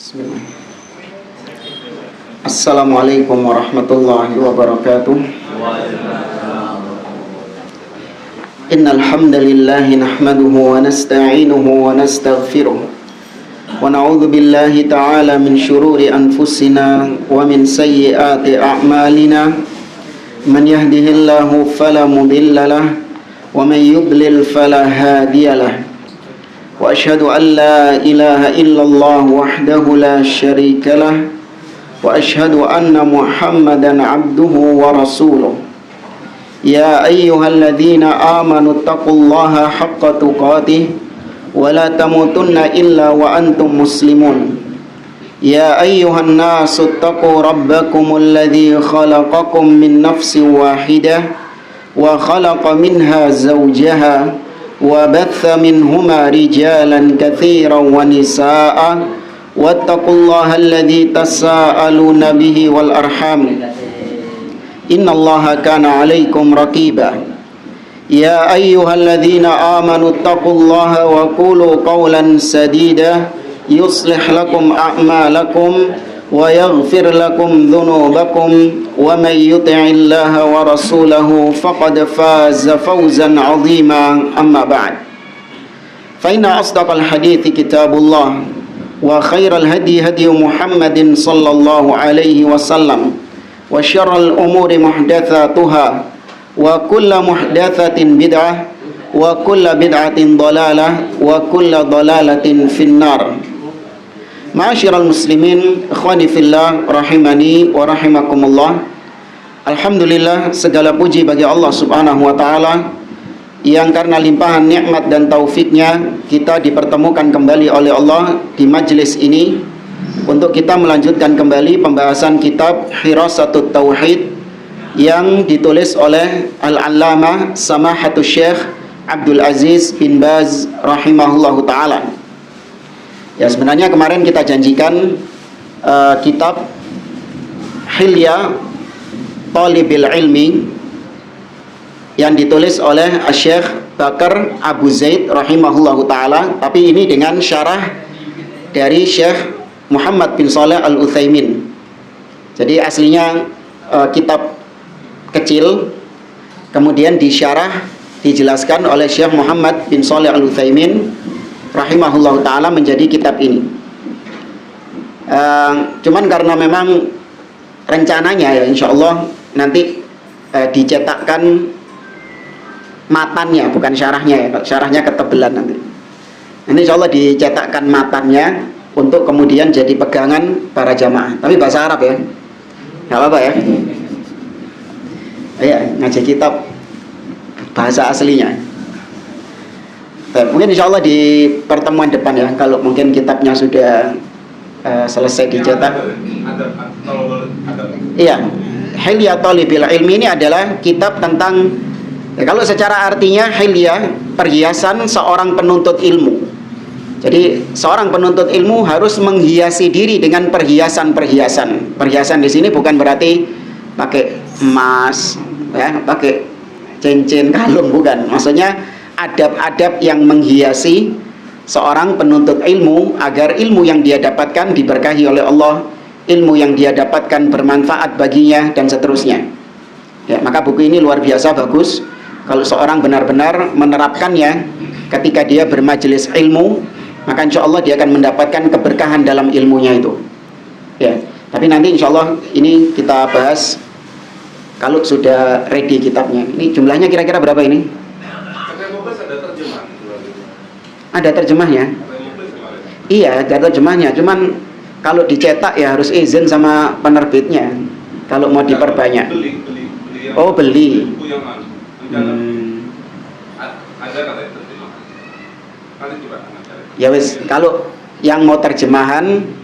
Bismillah. Assalamualaikum warahmatullahi wabarakatuh. Innal hamdalillah nahmaduhu wa nasta'inuhu wa nastaghfiruh wa na'udzu billahi ta'ala min shururi anfusina wa min sayyiati a'malina. Man yahdihillahu fala mudilla lahu wa man yudlil fala hadiya lahu. Wa asyhadu an la ilaha illallah wahdahu la syarika lah wa asyhadu anna Muhammadan abduhu wa rasuluh. Ya ayyuhalladzina amanu taqullaha haqqa tuqatih wa la tamutunna illa wa antum muslimun. Ya ayyuhan nasu taqu rabbakumul ladzi khalaqakum min nafsin wahidah wa khalaqa minha zawjaha wa batha minhuma rijalan katsiran wa nisaa wattaqullaha alladzi tasaaluna bihi wal arham innallaha kana 'alaikum raqiba. Ya ayyuhalladzina amanu taqullaha wa qulu qawlan sadida yuslih lakum a'malakum wa yaghfir lakum dhunubakum wa may yuti'illaha wa rasulahu faqad faza fawzan 'azima. Amma ba'd, fa inna asdaqal hadithi kitabullah wa khairal hadi hadi Muhammadin sallallahu alaihi wasallam wa syarral umuri muhdatsatuha wa kullu muhdatsatin bid'ah wa kullu bid'atin dhalalah wa kullu dhalalatin finnar. Ma'asyiral muslimin, ikhwani fillah, rahimani wa rahimakumullah. Alhamdulillah, segala puji bagi Allah Subhanahu wa taala yang karena limpahan nikmat dan taufiknya kita dipertemukan kembali oleh Allah di majelis ini untuk kita melanjutkan kembali pembahasan kitab Hirasatut Tauhid yang ditulis oleh Al-Allamah Samahatul Syekh Abdul Aziz bin Baz rahimahullahu taala. Ya, sebenarnya kemarin kita janjikan kitab Hilya Thalibil Ilmi yang ditulis oleh Syekh Bakar Abu Zaid rahimahullahu ta'ala, tapi ini dengan syarah dari Syekh Muhammad bin Shalih Al-Utsaimin. Jadi aslinya kitab kecil, kemudian disyarah, dijelaskan oleh Syekh Muhammad bin Shalih Al-Utsaimin rahimahullah ta'ala menjadi kitab ini. Cuman karena memang rencananya ya insya Allah nanti dicetakkan matannya, bukan syarahnya ya. Syarahnya ketebelan nanti. Nanti insya Allah dicetakkan matannya untuk kemudian jadi pegangan para jamaah. Tapi bahasa Arab ya, nggak apa-apa ya. Ya, ngaji kitab bahasa aslinya. Mungkin insya Allah di pertemuan depan ya, kalau mungkin kitabnya sudah selesai dicetak. Iya, Hilya Thalibil Ilmi ini adalah kitab tentang ya, kalau secara artinya hilya, perhiasan seorang penuntut ilmu. Jadi seorang penuntut ilmu harus menghiasi diri dengan perhiasan-perhiasan. Perhiasan di sini bukan berarti pakai emas, ya, pakai cincin, kalung, bukan. Maksudnya adab-adab yang menghiasi seorang penuntut ilmu agar ilmu yang dia dapatkan diberkahi oleh Allah, ilmu yang dia dapatkan bermanfaat baginya dan seterusnya. Ya, maka buku ini luar biasa bagus kalau seorang benar-benar menerapkannya ketika dia bermajelis ilmu, maka insya Allah dia akan mendapatkan keberkahan dalam ilmunya itu. Ya, tapi nanti insya Allah ini kita bahas kalau sudah ready kitabnya. Ini jumlahnya kira-kira berapa ini? Ada terjemahnya? Iya, ada terjemahnya. Cuman kalau dicetak ya harus izin sama penerbitnya. Kalau mau diperbanyak. Oh, beli. Ya wis, kalau yang mau terjemahan,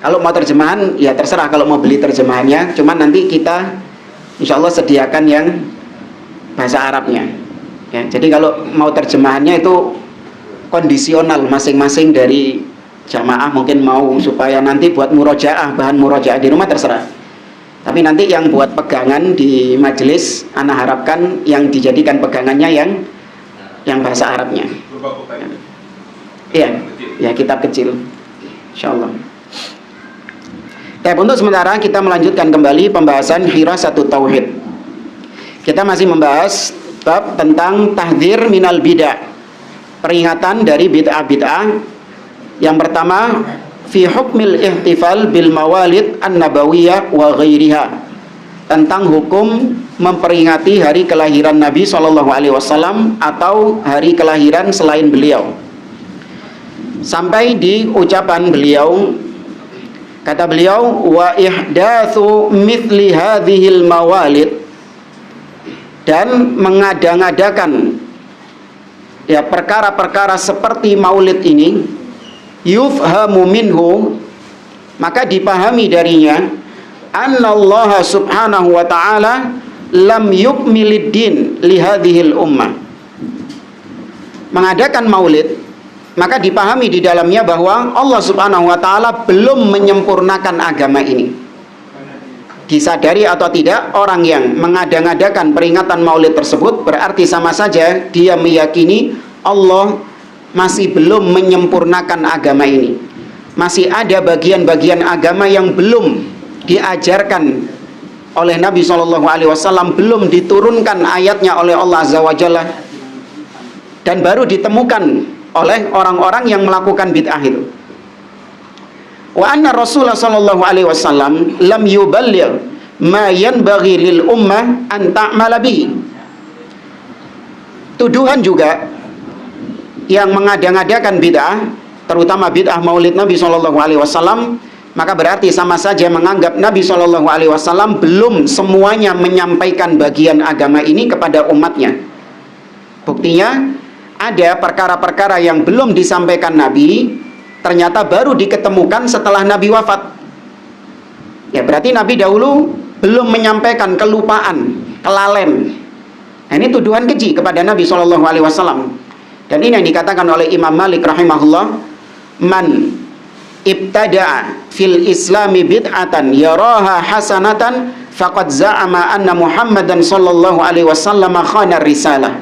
kalau mau terjemahan ya terserah. Kalau mau beli terjemahannya, cuman nanti kita insya Allah sediakan yang bahasa Arabnya ya. Jadi kalau mau terjemahannya itu kondisional masing-masing dari jamaah, mungkin mau supaya nanti buat murojaah, bahan murojaah di rumah terserah. Tapi nanti yang buat pegangan di majelis, ana harapkan yang dijadikan pegangannya yang bahasa Arabnya. Iya, ya kitab kecil. Insyaallah. Tapi untuk sementara kita melanjutkan kembali pembahasan Hirasatut Tauhid. Kita masih membahas bab tentang tahdzir minal bid'ah. Peringatan dari bid'ah-bid'ah. Yang pertama, fi hukmil ihtifal bil mawalid an-nabawiyah wa ghairiha. Tentang hukum memperingati hari kelahiran Nabi SAW atau hari kelahiran selain beliau. Sampai di ucapan beliau, kata beliau, wa ihdatsu mithli hadhil mawalid, dan mengada-ngadakan ya perkara-perkara seperti maulid ini, yufhamu minhu, maka dipahami darinya, annallaha subhanahu wa ta'ala lam yukmilid din li hadhil ummah. Mengadakan maulid, maka dipahami di dalamnya bahwa Allah subhanahu wa ta'ala belum menyempurnakan agama ini. Disadari atau tidak, orang yang mengada-ngadakan peringatan maulid tersebut berarti sama saja dia meyakini Allah masih belum menyempurnakan agama ini. Masih ada bagian-bagian agama yang belum diajarkan oleh Nabi SAW, belum diturunkan ayatnya oleh Allah Azza wa Jalla, dan baru ditemukan oleh orang-orang yang melakukan bid'ah itu. Wa anna Rasulullah sallallahu alaihi wasallam lam yuballigh ma yanbaghi lil ummah an ta'mala bihi. Tuduhan juga yang mengada-ngadakan bid'ah, terutama bid'ah maulid Nabi sallallahu alaihi wasallam, maka berarti sama saja menganggap Nabi sallallahu alaihi wasallam belum semuanya menyampaikan bagian agama ini kepada umatnya. Buktinya ada perkara-perkara yang belum disampaikan Nabi, ternyata baru diketemukan setelah Nabi wafat. Ya berarti Nabi dahulu belum menyampaikan, kelupaan, kelalen. Nah, ini tuduhan keji kepada Nabi SAW. Dan ini yang dikatakan oleh Imam Malik rahimahullah, man ibtada'a fil islami bid'atan yaraha hasanatan faqad za'ama anna Muhammadan sallallahu alaihi wasallam khana risalah.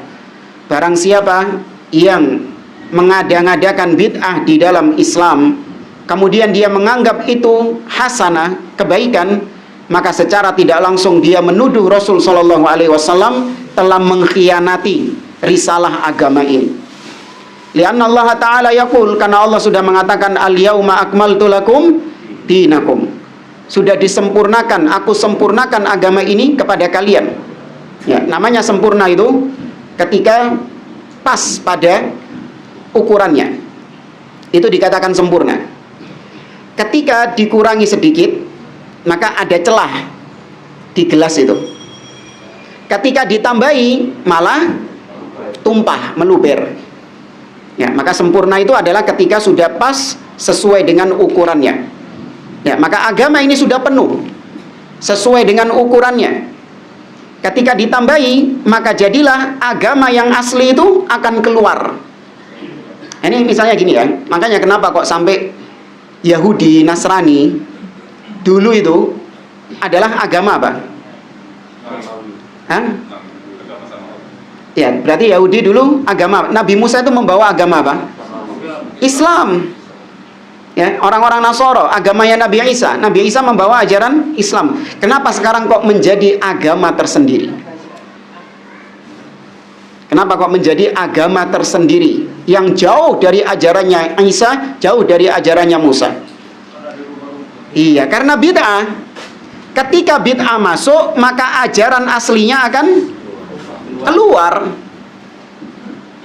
Barang siapa yang mengada-ngadakan bid'ah di dalam Islam, kemudian dia menganggap itu hasanah, kebaikan, maka secara tidak langsung dia menuduh Rasul sallallahu alaihi wasallam telah mengkhianati risalah agama ini. Lianna Allah Ta'ala yaqul, karena Allah sudah mengatakan al-yauma akmaltu lakum dinakum. Sudah disempurnakan, aku sempurnakan agama ini kepada kalian. Ya, namanya sempurna itu ketika pas pada ukurannya, itu dikatakan sempurna. Ketika dikurangi sedikit, maka ada celah di gelas itu. Ketika ditambahi, malah tumpah, meluber. Ya, maka sempurna itu adalah ketika sudah pas sesuai dengan ukurannya. Ya, maka agama ini sudah penuh sesuai dengan ukurannya. Ketika ditambahi, maka jadilah agama yang asli itu akan keluar. Ini misalnya gini ya, makanya kenapa kok sampai Yahudi, Nasrani dulu itu adalah agama apa? Hah? Ya, berarti Yahudi dulu agama. Nabi Musa itu membawa agama apa? Islam. Ya, orang-orang Nasoro, agamanya Nabi Isa. Nabi Isa membawa ajaran Islam. Kenapa sekarang kok menjadi agama tersendiri? Kenapa kok menjadi agama tersendiri yang jauh dari ajarannya Isa, jauh dari ajarannya Musa? Iya, karena bid'ah. Ketika bid'ah masuk, maka ajaran aslinya akan keluar.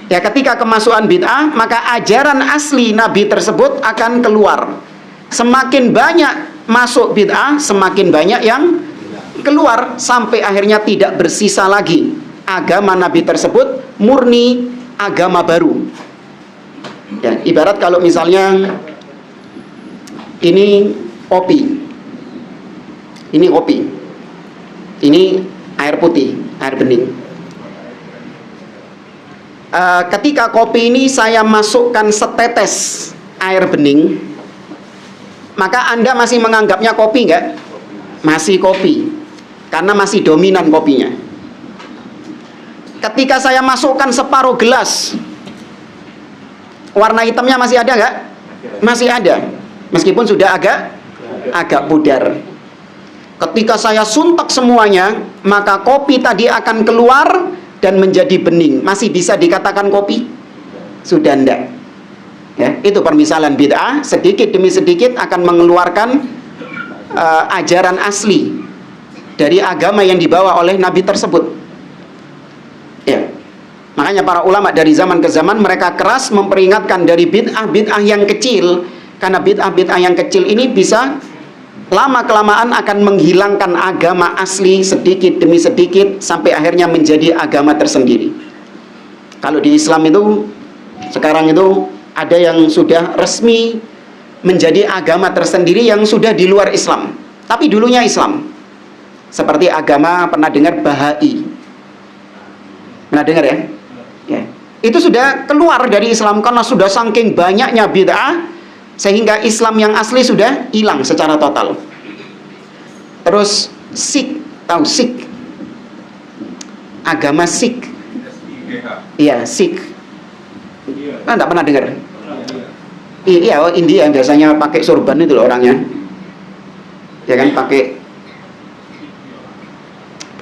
Ya, ketika kemasukan bid'ah, maka ajaran asli Nabi tersebut akan keluar. Semakin banyak masuk bid'ah, semakin banyak yang keluar, sampai akhirnya tidak bersisa lagi agama Nabi tersebut, murni agama baru. Ya, ibarat kalau misalnya ini kopi, ini kopi, ini air putih, air bening. Ketika kopi ini saya masukkan setetes air bening, maka Anda masih menganggapnya kopi enggak? Masih kopi, karena masih dominan kopinya. Ketika saya masukkan separuh gelas, warna hitamnya masih ada nggak? Masih ada, meskipun sudah agak pudar. Ketika saya suntak semuanya, maka kopi tadi akan keluar dan menjadi bening. Masih bisa dikatakan kopi? Sudah enggak. Ya, itu permisalan bid'ah, sedikit demi sedikit akan mengeluarkan ajaran asli dari agama yang dibawa oleh Nabi tersebut. Ya. Makanya para ulama dari zaman ke zaman mereka keras memperingatkan dari bid'ah yang kecil, karena bid'ah yang kecil ini bisa lama-kelamaan akan menghilangkan agama asli sedikit demi sedikit sampai akhirnya menjadi agama tersendiri. Kalau di Islam itu sekarang itu ada yang sudah resmi menjadi agama tersendiri yang sudah di luar Islam, tapi dulunya Islam. Seperti agama, pernah dengar Bahai? Pernah dengar ya? Ya. Itu sudah keluar dari Islam karena sudah saking banyaknya bid'ah sehingga Islam yang asli sudah hilang secara total. Terus Sikh, tahu Sikh? Agama Sikh. Iya, Sikh. Kan enggak pernah dengar? Iya, India biasanya pakai sorban itu loh orangnya. Ya kan, pakai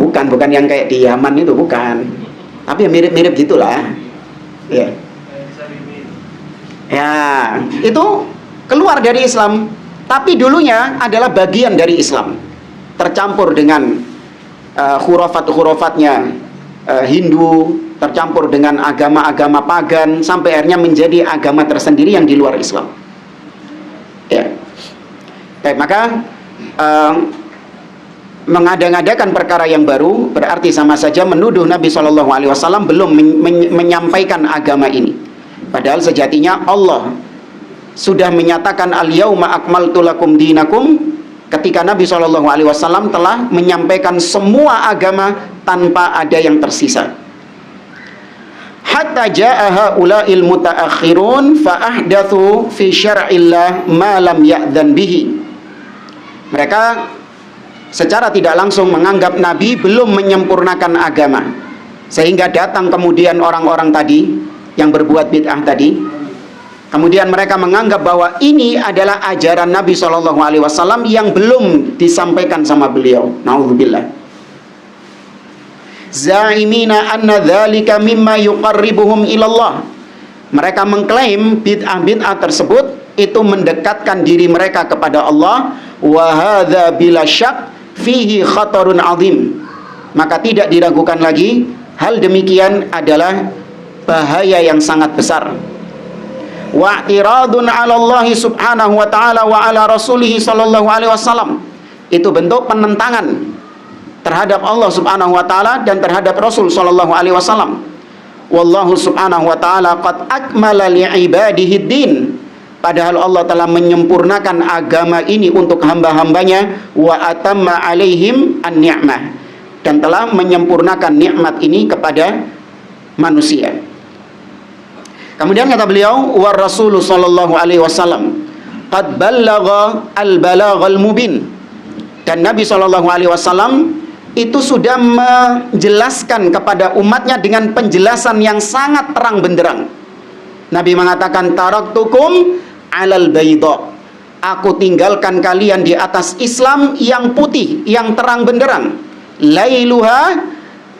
bukan yang kayak di Yaman itu, bukan. Tapi ya mirip-mirip gitulah. Ya. Ya, itu keluar dari Islam, tapi dulunya adalah bagian dari Islam, tercampur dengan khurafat-khurafatnya Hindu, tercampur dengan agama-agama pagan, sampai akhirnya menjadi agama tersendiri yang di luar Islam. Ya. Baik, maka mengada-ngadakan perkara yang baru berarti sama saja menuduh Nabi SAW belum menyampaikan agama ini. Padahal sejatinya Allah sudah menyatakan al-yauma akmaltu lakum dinakum ketika Nabi SAW telah menyampaikan semua agama tanpa ada yang tersisa. Hatta jaa haula'il mutaakhirun fa ahdatsu fi syar'illah ma lam ya'dzan bihi. Mereka secara tidak langsung menganggap Nabi belum menyempurnakan agama, sehingga datang kemudian orang-orang tadi yang berbuat bid'ah tadi. Kemudian mereka menganggap bahwa ini adalah ajaran Nabi SAW yang belum disampaikan sama beliau. Nauzubillah. Za'imina anna dzalika mimma yuqarribuhum ilallah. Mereka mengklaim bid'ah-bid'ah tersebut itu mendekatkan diri mereka kepada Allah. Wa hadza bila syak fihi khatarun azim. Maka tidak diragukan lagi, hal demikian adalah bahaya yang sangat besar. Wa i'tiradun 'ala Allah subhanahu wa ta'ala wa 'ala rasulih sallallahu alaihi wasallam. Itu bentuk penentangan terhadap Allah subhanahu wa ta'ala dan terhadap Rasul sallallahu alaihi wasallam. Wallahu subhanahu wa ta'ala qad akmala li'ibadihi din. Padahal Allah telah menyempurnakan agama ini untuk hamba-hambanya, wa atamma alaihim an-ni'mah, dan telah menyempurnakan nikmat ini kepada manusia. Kemudian kata beliau, wa Rasul sallallahu alaihi wasallam qad ballagha al-balaghal mubin. Dan Nabi sallallahu alaihi wasallam itu sudah menjelaskan kepada umatnya dengan penjelasan yang sangat terang benderang. Nabi mengatakan, taraktukum alal bayda. Aku tinggalkan kalian di atas Islam yang putih, yang terang benderang. Lailuha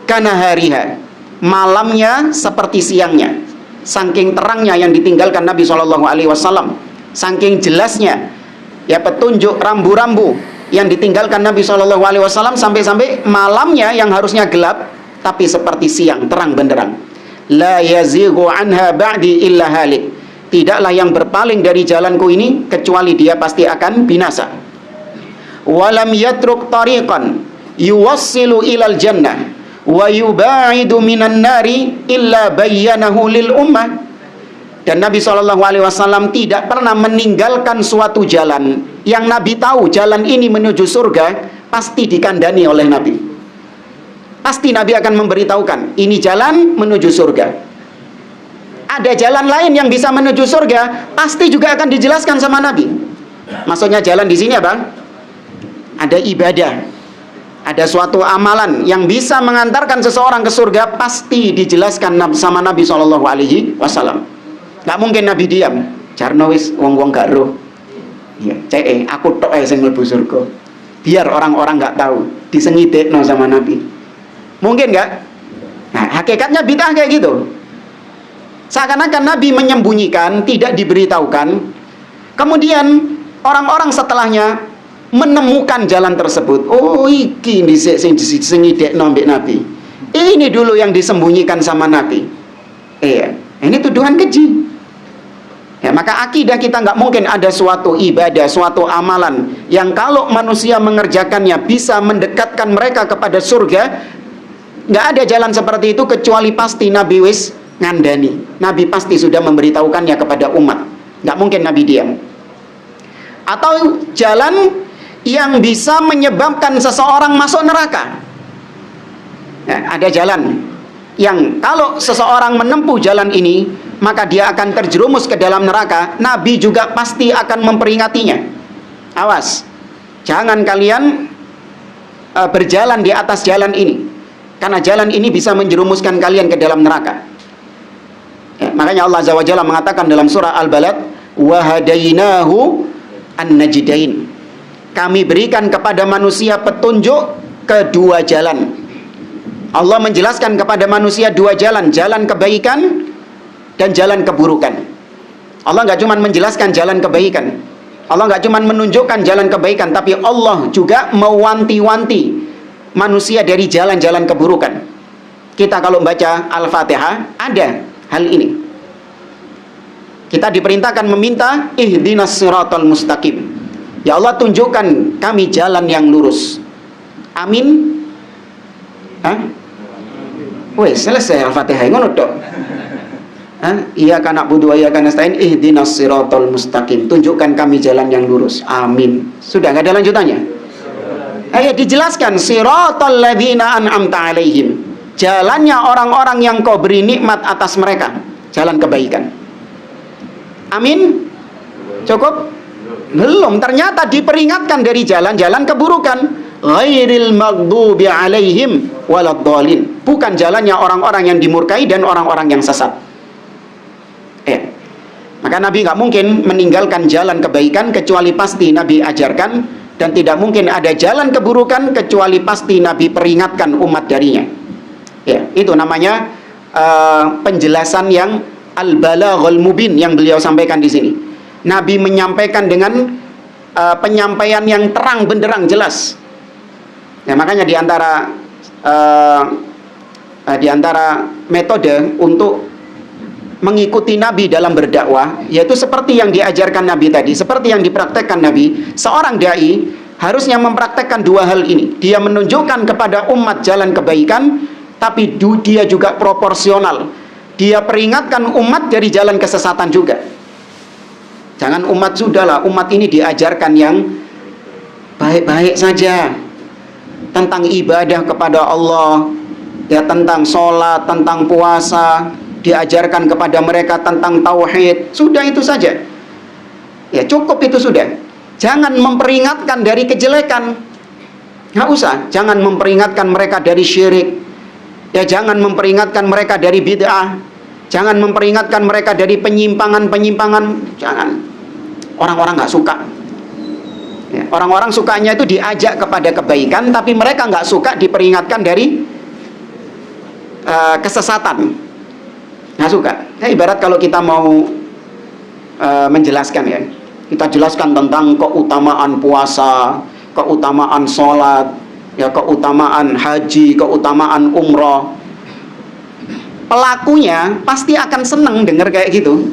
kanahariha. Malamnya seperti siangnya. Saking terangnya yang ditinggalkan Nabi SAW, saking jelasnya ya petunjuk rambu-rambu yang ditinggalkan Nabi SAW, sampai-sampai malamnya yang harusnya gelap tapi seperti siang, terang benderang. La yazighu anha ba'di illa halik. Tidaklah yang berpaling dari jalanku ini kecuali dia pasti akan binasa. Walam yatruk tariqan yuwassilu ilal jannah wa yuba'idu minan nari illa bayyanahu lil ummah. Dan Nabi SAW tidak pernah meninggalkan suatu jalan yang Nabi tahu jalan ini menuju surga pasti dikandani oleh Nabi. Pasti Nabi akan memberitahukan ini jalan menuju surga. Ada jalan lain yang bisa menuju surga, pasti juga akan dijelaskan sama Nabi. Maksudnya jalan di sini apa? Ada ibadah, ada suatu amalan yang bisa mengantarkan seseorang ke surga, pasti dijelaskan sama Nabi SAW. Nggak mungkin Nabi diam. Jarno wis wong-wong gak roh. Ya, aku tok ae sing mlebu surga. Biar orang-orang nggak tahu, disengidekno sama Nabi. Mungkin nggak? Nah, hakikatnya bid'ah kayak gitu. Seakan-akan Nabi menyembunyikan, tidak diberitahukan. Kemudian orang-orang setelahnya menemukan jalan tersebut. Oh, iki dhisik sing disengidekno mbek Nabi. Ini dulu yang disembunyikan sama Nabi. Iya, ini tuduhan keji. Ya, maka akidah kita nggak mungkin ada suatu ibadah, suatu amalan yang kalau manusia mengerjakannya bisa mendekatkan mereka kepada surga. Nggak ada jalan seperti itu kecuali pasti Nabi wis ngandani. Nabi pasti sudah memberitahukannya kepada umat. Nggak mungkin Nabi diam. Atau jalan yang bisa menyebabkan seseorang masuk neraka. Ya, ada jalan yang kalau seseorang menempuh jalan ini, maka dia akan terjerumus ke dalam neraka. Nabi juga pasti akan memperingatinya. Awas, jangan kalian berjalan di atas jalan ini, karena jalan ini bisa menjerumuskan kalian ke dalam neraka. Ya, makanya Allah Azza wa Jalla mengatakan dalam surah Al-Balad, wa hadainahu an-najdain. Kami berikan kepada manusia petunjuk kedua jalan. Allah menjelaskan kepada manusia dua jalan, jalan kebaikan dan jalan keburukan. Allah nggak cuma menjelaskan jalan kebaikan, Allah nggak cuma menunjukkan jalan kebaikan, tapi Allah juga mewanti-wanti manusia dari jalan-jalan keburukan. Kita kalau baca Al-Fatihah ada hal ini. Kita diperintahkan meminta ihdinas siratal mustaqim. Ya Allah, tunjukkan kami jalan yang lurus. Amin. Wes selesai Al-Fatihah ngono tok. Iyyaka na'budu wa iyyaka nasta'in ihdinas siratal mustaqim. Tunjukkan kami jalan yang lurus. Amin. Sudah enggak ada lanjutannya? Ayat dijelaskan siratal ladzina an'amta 'alaihim. Jalannya orang-orang yang kau beri nikmat atas mereka. Jalan kebaikan. Amin. Cukup? Belum, ternyata diperingatkan dari jalan-jalan keburukan. Ghairil maghdubi 'alaihim waladdallin. Bukan jalannya orang-orang yang dimurkai dan orang-orang yang sesat. Maka Nabi nggak mungkin meninggalkan jalan kebaikan kecuali pasti Nabi ajarkan, dan tidak mungkin ada jalan keburukan kecuali pasti Nabi peringatkan umat darinya. Ya, itu namanya penjelasan yang al-balaghul mubin yang beliau sampaikan di sini. Nabi menyampaikan dengan penyampaian yang terang benderang jelas. Ya, makanya di antara metode untuk mengikuti Nabi dalam berdakwah, yaitu seperti yang diajarkan Nabi tadi, seperti yang dipraktekkan Nabi. Seorang dai harusnya mempraktekkan dua hal ini. Dia menunjukkan kepada umat jalan kebaikan, tapi dia juga proporsional. Dia peringatkan umat dari jalan kesesatan juga. Jangan umat sudahlah, umat ini diajarkan yang baik-baik saja tentang ibadah kepada Allah, ya, tentang sholat, tentang puasa, diajarkan kepada mereka tentang tauhid. Sudah itu saja. Ya, cukup itu sudah. Jangan memperingatkan dari kejelekan. Nggak usah. Jangan memperingatkan mereka dari syirik. Ya, jangan memperingatkan mereka dari bid'ah. Jangan memperingatkan mereka dari penyimpangan-penyimpangan. Jangan. Orang-orang nggak suka. Ya, orang-orang sukanya itu diajak kepada kebaikan, tapi mereka nggak suka diperingatkan dari kesesatan. Nggak suka. Ya, ibarat kalau kita mau menjelaskan, ya, kita jelaskan tentang keutamaan puasa, keutamaan sholat, ya, keutamaan haji, keutamaan umroh. Pelakunya pasti akan seneng dengar kayak gitu.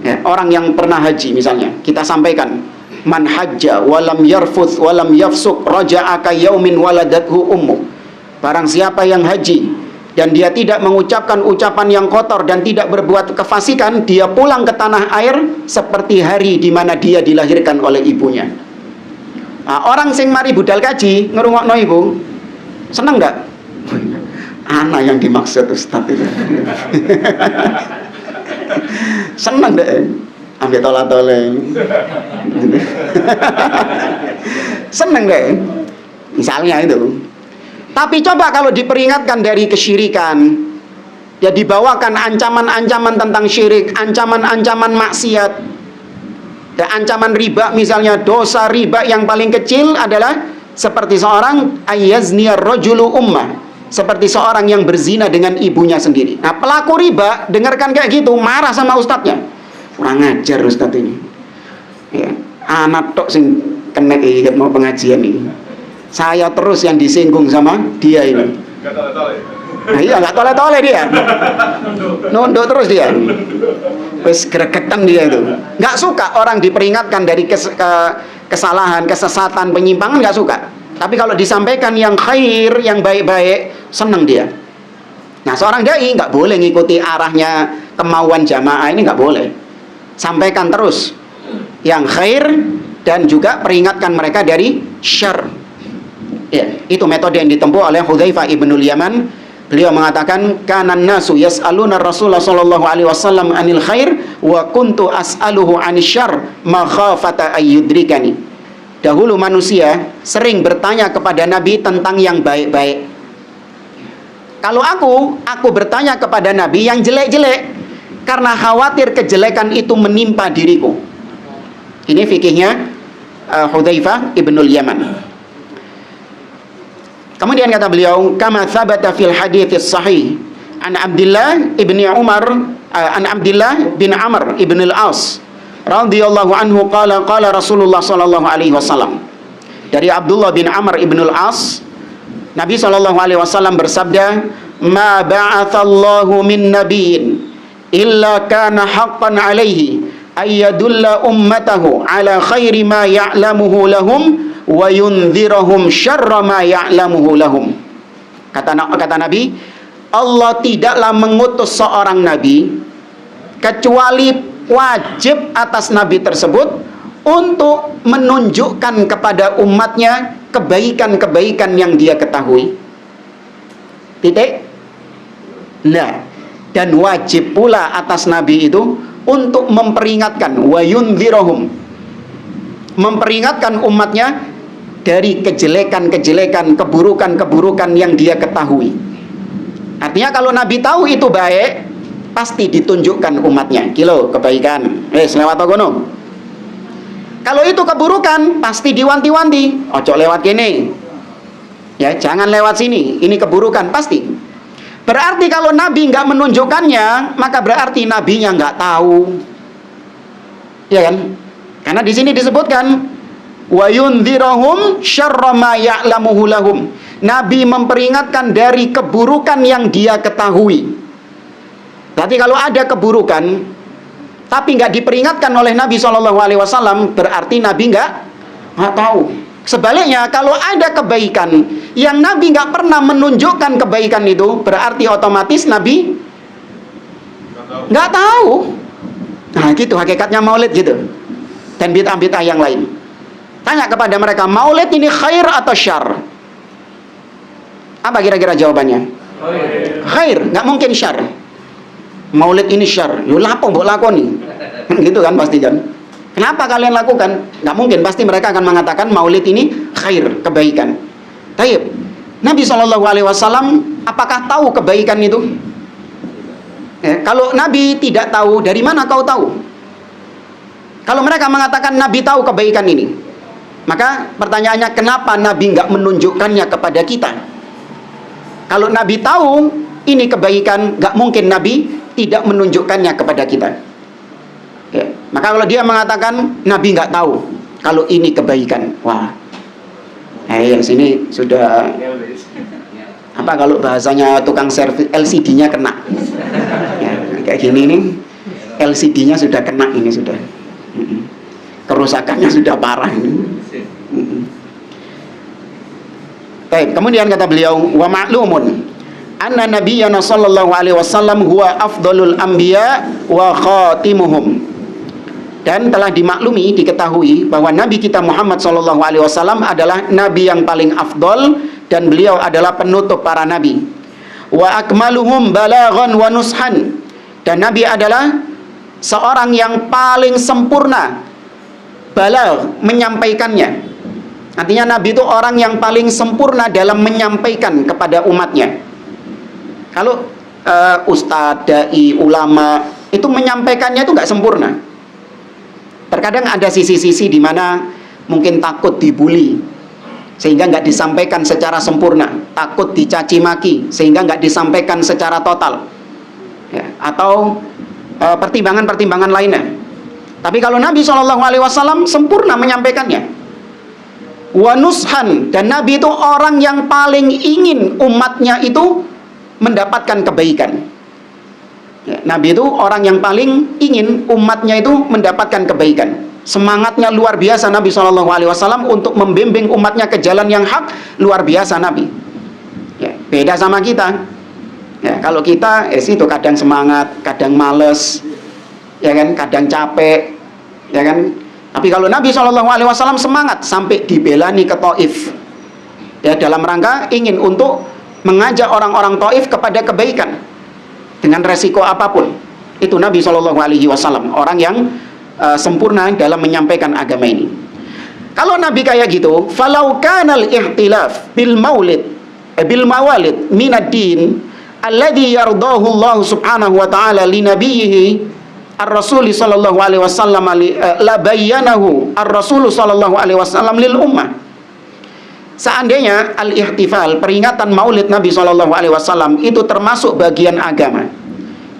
Ya, orang yang pernah haji misalnya, kita sampaikan, man hajja walam yarfuth walam yafsuk raja'a ka yaumin waladathu ummu. Barang siapa yang haji dan dia tidak mengucapkan ucapan yang kotor dan tidak berbuat kefasikan, dia pulang ke tanah air seperti hari di mana dia dilahirkan oleh ibunya. Nah, orang sing mari budal kaji ngerungokno ibu, seneng nggak? Anak yang dimaksud Ustaz itu. Seneng deh, ambil tola-tole. Seneng deh, misalnya itu. Tapi coba kalau diperingatkan dari kesyirikan, Dia dibawakan ancaman-ancaman tentang syirik, ancaman-ancaman maksiat, dan ancaman riba. Misalnya dosa riba yang paling kecil adalah seperti seorang ayazniyar rajulu ummah, seperti seorang yang berzina dengan ibunya sendiri. Nah, pelaku riba dengarkan kayak gitu, marah sama ustadznya. Kurang ajar ustadz ini. Ya, anak tok sing kena ikat mau pengajian ini. Saya terus yang disinggung sama dia ini. Nah, iya, nggak toleh-toleh dia. Nunduk terus dia. Wes gregetan dia itu. Nggak suka orang diperingatkan dari kesalahan, kesesatan, penyimpangan, nggak suka. Tapi kalau disampaikan yang khair, yang baik-baik, senang dia. Nah, seorang dai nggak boleh ngikuti arahnya kemauan jamaah, ini nggak boleh. Sampaikan terus yang khair dan juga peringatkan mereka dari syarr. Ya, itu metode yang ditempuh oleh Hudzaifah ibnul Yaman. Beliau mengatakan, kanan nasu yas'aluna Rasulullah sallallahu alaihi wasallam anil khair wa kuntu as'aluhu anis syarr makhafata ayyudrikani. Dahulu manusia sering bertanya kepada Nabi tentang yang baik-baik. Kalau aku bertanya kepada Nabi yang jelek-jelek karena khawatir kejelekan itu menimpa diriku. Ini fikihnya Hudzaifah ibnul Yaman. Kemudian kata beliau, kama thabata fil hadits sahih an Abdullah ibni Umar an Abdullah bin Amr ibn al-As radhiyallahu anhu qala qala Rasulullah sallallahu alaihi wasallam. Dari Abdullah bin Amr ibn al-As, Nabi sallallahu alaihi wasallam bersabda, ma ba'atsallahu min nabiyyin illa kana haqqan alaihi ayyadulla ummatahu ala khairi ma ya'lamuhu lahum wa yunzirahum syarra ma ya'lamuhu lahum. Kata Nabi, Allah tidaklah mengutus seorang nabi kecuali wajib atas nabi tersebut untuk menunjukkan kepada umatnya kebaikan-kebaikan yang dia ketahui. Titik. Nah, dan wajib pula atas nabi itu untuk memperingatkan, wa yunzirahum, memperingatkan umatnya dari kejelekan-kejelekan, keburukan-keburukan yang dia ketahui. Artinya kalau Nabi tahu itu baik, pasti ditunjukkan umatnya. Kilo kebaikan, lewat gono. Kalau itu keburukan, pasti diwanti-wanti. Ojo lewat gini, ya jangan lewat sini. Ini keburukan pasti. Berarti kalau Nabi nggak menunjukkannya, maka berarti nabinya nggak tahu, ya kan? Karena di sini disebutkan wa yunzirahum syarra ma ya'lamuhu lahum. Nabi memperingatkan dari keburukan yang dia ketahui. Berarti kalau ada keburukan tapi nggak diperingatkan oleh Nabi SAW, berarti Nabi nggak tahu. Sebaliknya, kalau ada kebaikan yang Nabi nggak pernah menunjukkan kebaikan itu, berarti otomatis Nabi nggak tahu. Nah, gitu hakikatnya maulid gitu. Dan bid'ah-bid'ah yang lain. Tanya kepada mereka, maulid ini khair atau syarr? Apa kira-kira jawabannya? Khair, nggak mungkin syarr. Maulid ini syarr. Yo lapo mbok lakoni. Gitu kan pasti kan. Kenapa kalian lakukan? Nggak mungkin, pasti mereka akan mengatakan maulid ini khair, kebaikan. Taib. Nabi SAW apakah tahu kebaikan itu? Kalau Nabi tidak tahu, dari mana kau tahu? Kalau mereka mengatakan Nabi tahu kebaikan ini, maka pertanyaannya, kenapa Nabi nggak menunjukkannya kepada kita? Kalau Nabi tahu ini kebaikan, nggak mungkin Nabi tidak menunjukkannya kepada kita. Ya. Maka kalau dia mengatakan Nabi nggak tahu kalau ini kebaikan, wah, yang sini sudah apa, kalau bahasanya tukang servis LCD-nya kena. Ya, kayak gini nih, LCD-nya sudah kena ini sudah. Kerusakannya sudah parah ini. Baik, kemudian kata beliau, wa ma'lumun anna nabiyyana sallallahu alaihi wasallam huwa afdalul anbiya wa khatimuhum. Dan telah dimaklumi, diketahui bahwa Nabi kita Muhammad sallallahu alaihi wasallam adalah nabi yang paling afdol dan beliau adalah penutup para nabi. Wa akmaluhum balaghan wa nushan. Dan Nabi adalah seorang yang paling sempurna balagh, menyampaikannya. Artinya Nabi itu orang yang paling sempurna dalam menyampaikan kepada umatnya. Kalau ustadz, dai, ulama itu menyampaikannya itu nggak sempurna. Terkadang ada sisi-sisi di mana mungkin takut dibully sehingga nggak disampaikan secara sempurna, takut dicaci maki sehingga nggak disampaikan secara total, ya, atau pertimbangan-pertimbangan lainnya. Tapi kalau Nabi SAW sempurna menyampaikannya. Wa nushan, dan Nabi itu orang yang paling ingin umatnya itu mendapatkan kebaikan. Ya, Nabi itu orang yang paling ingin umatnya itu mendapatkan kebaikan. Semangatnya luar biasa Nabi SAW untuk membimbing umatnya ke jalan yang hak, luar biasa Nabi. Ya, beda sama kita. Ya, kalau kita itu kadang semangat, kadang males, ya kan, kadang capek, ya kan. Tapi kalau Nabi SAW semangat sampai dibelani ke Taif, ya, dalam rangka ingin untuk mengajak orang-orang Taif kepada kebaikan dengan resiko apapun. Itu Nabi SAW, orang yang sempurna dalam menyampaikan agama ini. Kalau Nabi kayak gitu, falau kanal ihtilaf bil maulid bil mawalid minad din alladhi yardahu Allah subhanahu wa ta'ala li nabiyhi ar-rasul sallallahu alaihi wasallam la bayyanahu ar-rasul sallallahu alaihi wasallam lil ummah. Seandainya al-ihtifal, peringatan maulid Nabi sallallahu alaihi wasallam itu termasuk bagian agama,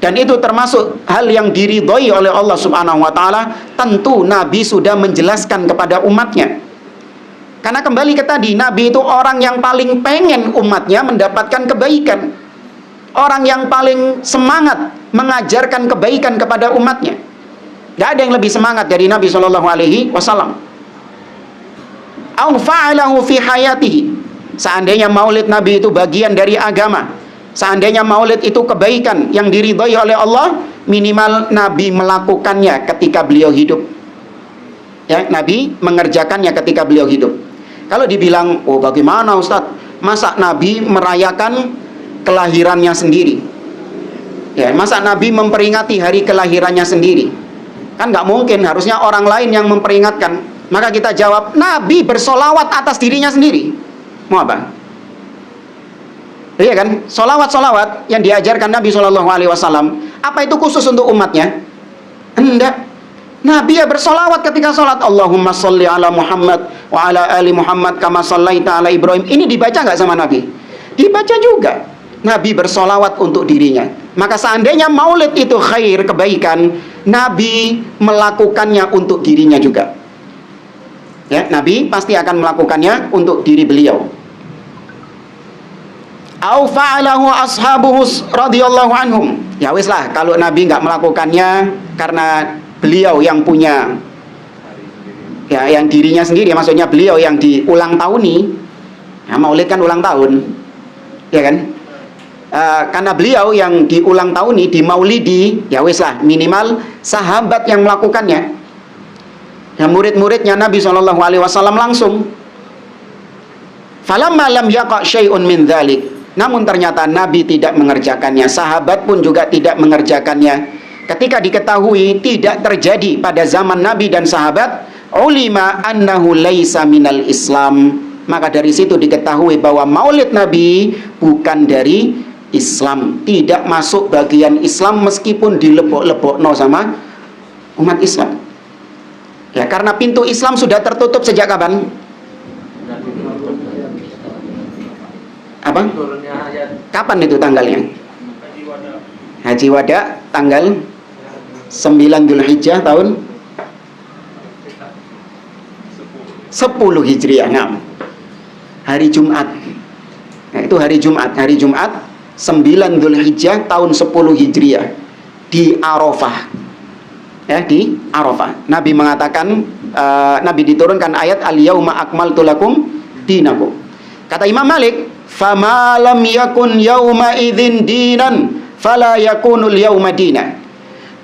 dan itu termasuk hal yang diridhoi oleh Allah subhanahu wa ta'ala, tentu Nabi sudah menjelaskan kepada umatnya. Karena kembali ke tadi, Nabi itu orang yang paling pengen umatnya mendapatkan kebaikan, orang yang paling semangat mengajarkan kebaikan kepada umatnya. Tidak ada yang lebih semangat dari Nabi SAW. Au fa'alahu fi hayatihi, seandainya maulid Nabi itu bagian dari agama, seandainya maulid itu kebaikan yang diridhai oleh Allah, minimal Nabi melakukannya ketika beliau hidup. Ya, Nabi mengerjakannya ketika beliau hidup. Kalau dibilang, oh bagaimana Ustadz, masa Nabi merayakan kelahirannya sendiri? Ya, masa Nabi memperingati hari kelahirannya sendiri? Kan nggak mungkin, harusnya orang lain yang memperingatkan. Maka kita jawab, Nabi bersolawat atas dirinya sendiri. Mau apa? Iya kan? Solawat-solawat yang diajarkan Nabi SAW, apa itu khusus untuk umatnya? Enggak. Nabi ya bersolawat ketika sholat. Allahumma sholli ala Muhammad wa ala ali Muhammad kama shallaita ala Ibrahim. Ini dibaca nggak sama Nabi? Dibaca juga. Nabi bersolawat untuk dirinya. Maka seandainya maulid itu khair, kebaikan, Nabi melakukannya untuk dirinya juga. Ya, Nabi pasti akan melakukannya untuk diri beliau. Au fa'alahu ashabuhu radhiyallahu anhum. Ya wis lah, kalau Nabi nggak melakukannya karena beliau yang punya, ya, yang dirinya sendiri, maksudnya beliau yang diulang tahuni. Ya, maulid kan ulang tahun, ya kan? Karena beliau yang diulang tahuni, di maulidi, ya wis lah, minimal sahabat yang melakukannya. Ya, murid-muridnya Nabi SAW langsung. Falamma lam yaqa syai'un min dzalik, namun ternyata Nabi tidak mengerjakannya, sahabat pun juga tidak mengerjakannya. Ketika diketahui tidak terjadi pada zaman Nabi dan sahabat, ulima annahu laisa minal Islam, maka dari situ diketahui bahwa maulid Nabi bukan dari Islam, tidak masuk bagian Islam meskipun dilepok-lepokno sama umat Islam. Ya, karena pintu Islam sudah tertutup sejak kapan? Apa? Kapan itu tanggalnya? Haji Wada tanggal 9 Dzulhijjah tahun 10 Hijriah. Nah, hari Jumat. Nah, itu hari Jumat. Hari Jumat 9 Dzulhijjah tahun 10 Hijriah di Arafah. Ya, di Arafah. Nabi mengatakan, Nabi diturunkan ayat al-yauma akmaltu lakum dinakum. Kata Imam Malik, fama lam yakun yauma idzin dinan fala yakunul yauma dina.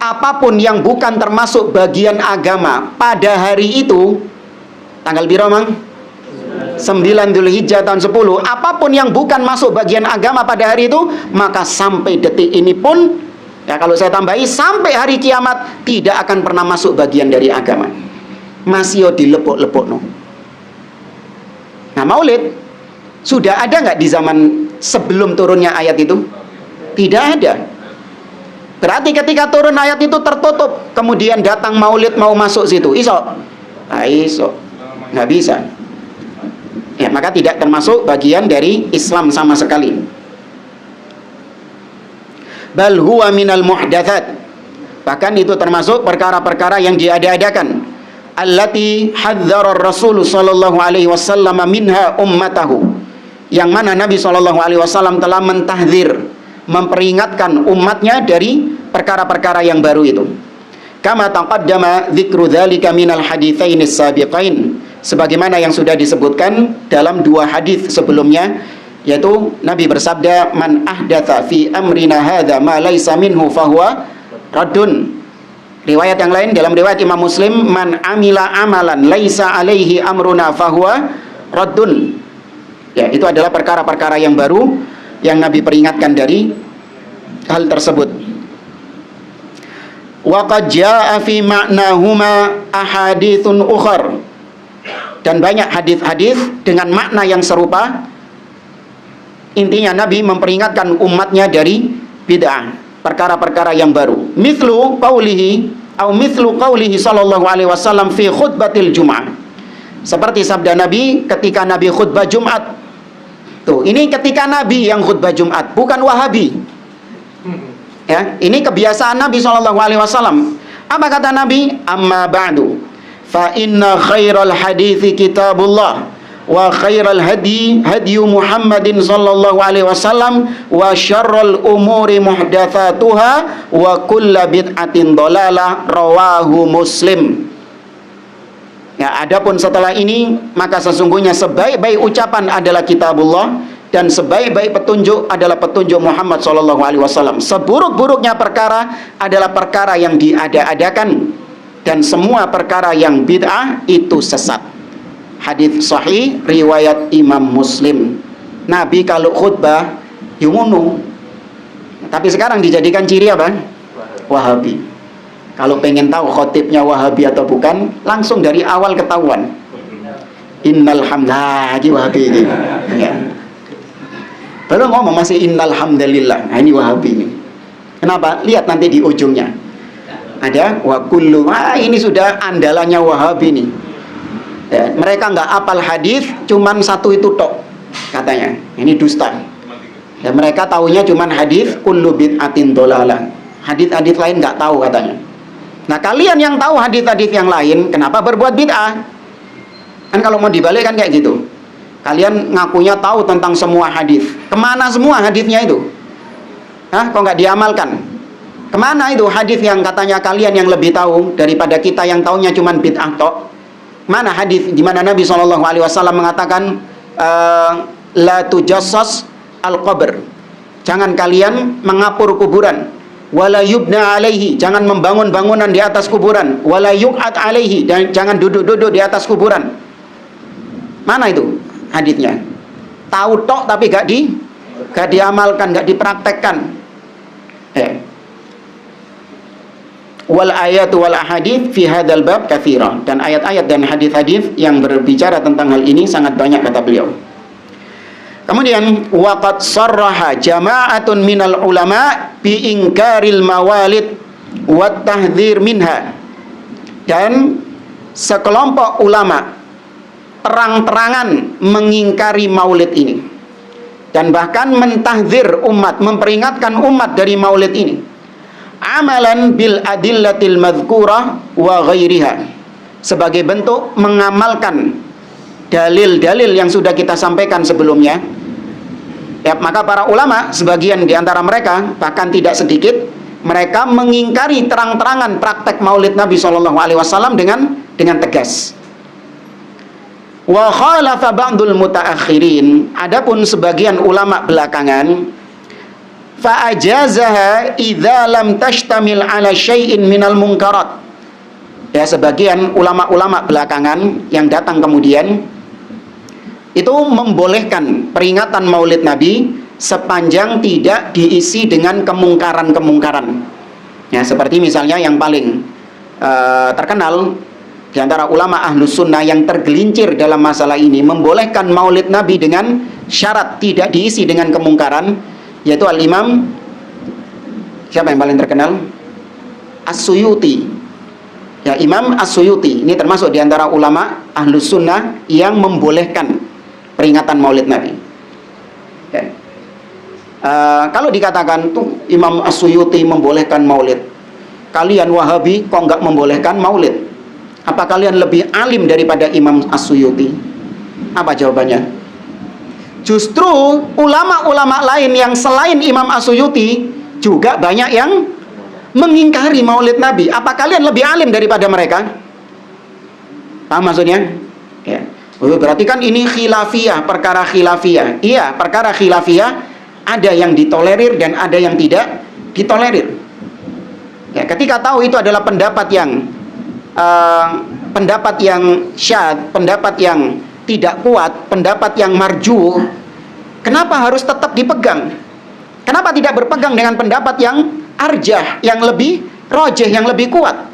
Apapun yang bukan termasuk bagian agama pada hari itu, tanggal piro mang? 9 Dzulhijjah tahun 10, apapun yang bukan masuk bagian agama pada hari itu, maka sampai detik ini pun, ya kalau saya tambahi, sampai hari kiamat tidak akan pernah masuk bagian dari agama. Masih dilepok-lepok no. Nah, maulid sudah ada nggak di zaman sebelum turunnya ayat itu? Tidak ada. Berarti ketika turun ayat itu tertutup, kemudian datang maulid mau masuk situ, iso? Iso. Nggak bisa. Ya, maka tidak termasuk bagian dari Islam sama sekali. Bal huwa minal muhdatsat. Bahkan itu termasuk perkara-perkara yang diada-adakan. Allati hadzara Rasul sallallahu alaihi wasallam minha ummatahu. Yang mana Nabi sallallahu alaihi wasallam telah mentahdzir, memperingatkan umatnya dari perkara-perkara yang baru itu. Kama taqaddama dzikru dzalika minal haditsainis sabiqain, sebagaimana yang sudah disebutkan dalam dua hadis sebelumnya, yaitu Nabi bersabda, man ahdatsa fi amrina hadza ma laisa minhu fahuwa raddun. Riwayat yang lain, dalam riwayat Imam Muslim, man amila amalan laisa alaihi amruna fahuwa raddun. Ya, itu adalah perkara-perkara yang baru yang Nabi peringatkan dari hal tersebut. Wa qad jaa'a fi ma'nahuma ahaditsun ukhar. Dan banyak hadis-hadis dengan makna yang serupa. Intinya Nabi memperingatkan umatnya dari bid'ah, perkara-perkara yang baru. Mithlu qaulihi sallallahu alaihi wasallam fi khutbatil Jum'ah. Seperti sabda Nabi ketika Nabi khutbah Jumat. Tuh, ini ketika Nabi yang khutbah Jumat, bukan Wahabi. Ya, ini kebiasaan Nabi sallallahu alaihi wasallam. Apa kata Nabi? Amma ba'du, fa inna khairal hadithi kitabullah wa khairal hadi Muhammadin sallallahu alaihi wasallam wa syarrul umuri muhdatsatuha wa kullu bid'atin dhalalah, rawahu Muslim. Ya, adapun setelah ini, maka sesungguhnya sebaik-baik ucapan adalah kitabullah dan sebaik-baik petunjuk adalah petunjuk Muhammad sallallahu alaihi wasallam. Seburuk-buruknya perkara adalah perkara yang diada-adakan, dan semua perkara yang bid'ah itu sesat. Hadis sahih riwayat Imam Muslim. Nabi kalau khutbah yumunu. Tapi sekarang dijadikan ciri apa? Wahabi. Kalau pengen tahu khotibnya Wahabi atau bukan, langsung dari awal ketahuan. Innal hamdalillah, Wahabi ini. Ya. Belum ngomong masih innal hamdalillah. Nah, ini Wahabi ini. Kenapa? Lihat nanti di ujungnya. Ada wa kullu. Ini sudah andalannya Wahabi nih. Ya, mereka nggak apal hadis, cuman satu itu tok katanya. Ini dusta. Ya, mereka taunya cuman hadis kullu bid'atin dhalalah. Hadis-hadis lain nggak tahu katanya. Nah, kalian yang tahu hadis-hadis yang lain, kenapa berbuat bid'ah? Kan kalau mau dibalik kan kayak gitu. Kalian ngakunya tahu tentang semua hadis. Kemana semua hadisnya itu? Hah? Kok nggak diamalkan? Kemana itu hadis yang katanya kalian yang lebih tahu daripada kita yang taunya cuman bid'ah tok? Mana hadis di mana Nabi SAW mengatakan la tujassas al-qabr. Jangan kalian mengapur kuburan. Wala yubna alaihi, jangan membangun bangunan di atas kuburan. Wala yuq'ad alaihi, dan jangan duduk-duduk di atas kuburan. Mana itu hadisnya? Tahu tok tapi gak diamalkan, gak dipraktekkan. Wal ayatu wal ahadits fi hadzal bab katsira. Dan ayat-ayat dan hadis-hadis yang berbicara tentang hal ini sangat banyak, kata beliau. Kemudian waqad sarraha jama'atun minal ulama bi ingkaril mawalid wa tahdhir minha. Dan sekelompok ulama terang-terangan mengingkari maulid ini dan bahkan mentahdzir umat, memperingatkan umat dari maulid ini. Amalan bil adillatil madhkurah wa ghairiha, sebagai bentuk mengamalkan dalil-dalil yang sudah kita sampaikan sebelumnya. Ya, maka para ulama, sebagian di antara mereka, bahkan tidak sedikit, mereka mengingkari terang-terangan praktek maulid Nabi SAW dengan tegas. Wa khalafa ba'dul mutaakhirin, adapun sebagian ulama belakangan, fa ajazaha idza lam tashtamil ala syai'in minal munkarat. Ya, sebagian ulama-ulama belakangan yang datang kemudian itu membolehkan peringatan maulid Nabi sepanjang tidak diisi dengan kemungkaran-kemungkaran. Ya, seperti misalnya yang paling terkenal di antara ulama ahlus sunnah yang tergelincir dalam masalah ini, membolehkan maulid Nabi dengan syarat tidak diisi dengan kemungkaran, yaitu Al-Imam Siapa yang paling terkenal? As-Suyuti. Ya, Imam As-Suyuti ini termasuk diantara ulama Ahlus Sunnah yang membolehkan peringatan Maulid Nabi. Ya. Kalau dikatakan tuh Imam As-Suyuti membolehkan Maulid, kalian Wahabi kok nggak membolehkan Maulid? Apa kalian lebih alim daripada Imam As-Suyuti? Apa jawabannya? Justru ulama-ulama lain yang selain Imam As-Suyuti juga banyak yang mengingkari Maulid Nabi. Apa kalian lebih alim daripada mereka? Paham maksudnya? Ya. Berarti kan ini khilafiyah, perkara khilafiyah. Iya, perkara khilafiyah ada yang ditolerir dan ada yang tidak ditolerir. Ya, ketika tahu itu adalah pendapat yang syadz, pendapat yang tidak kuat, pendapat yang marjuh, kenapa harus tetap dipegang? Kenapa tidak berpegang dengan pendapat yang arjah, yang lebih rojeh, yang lebih kuat?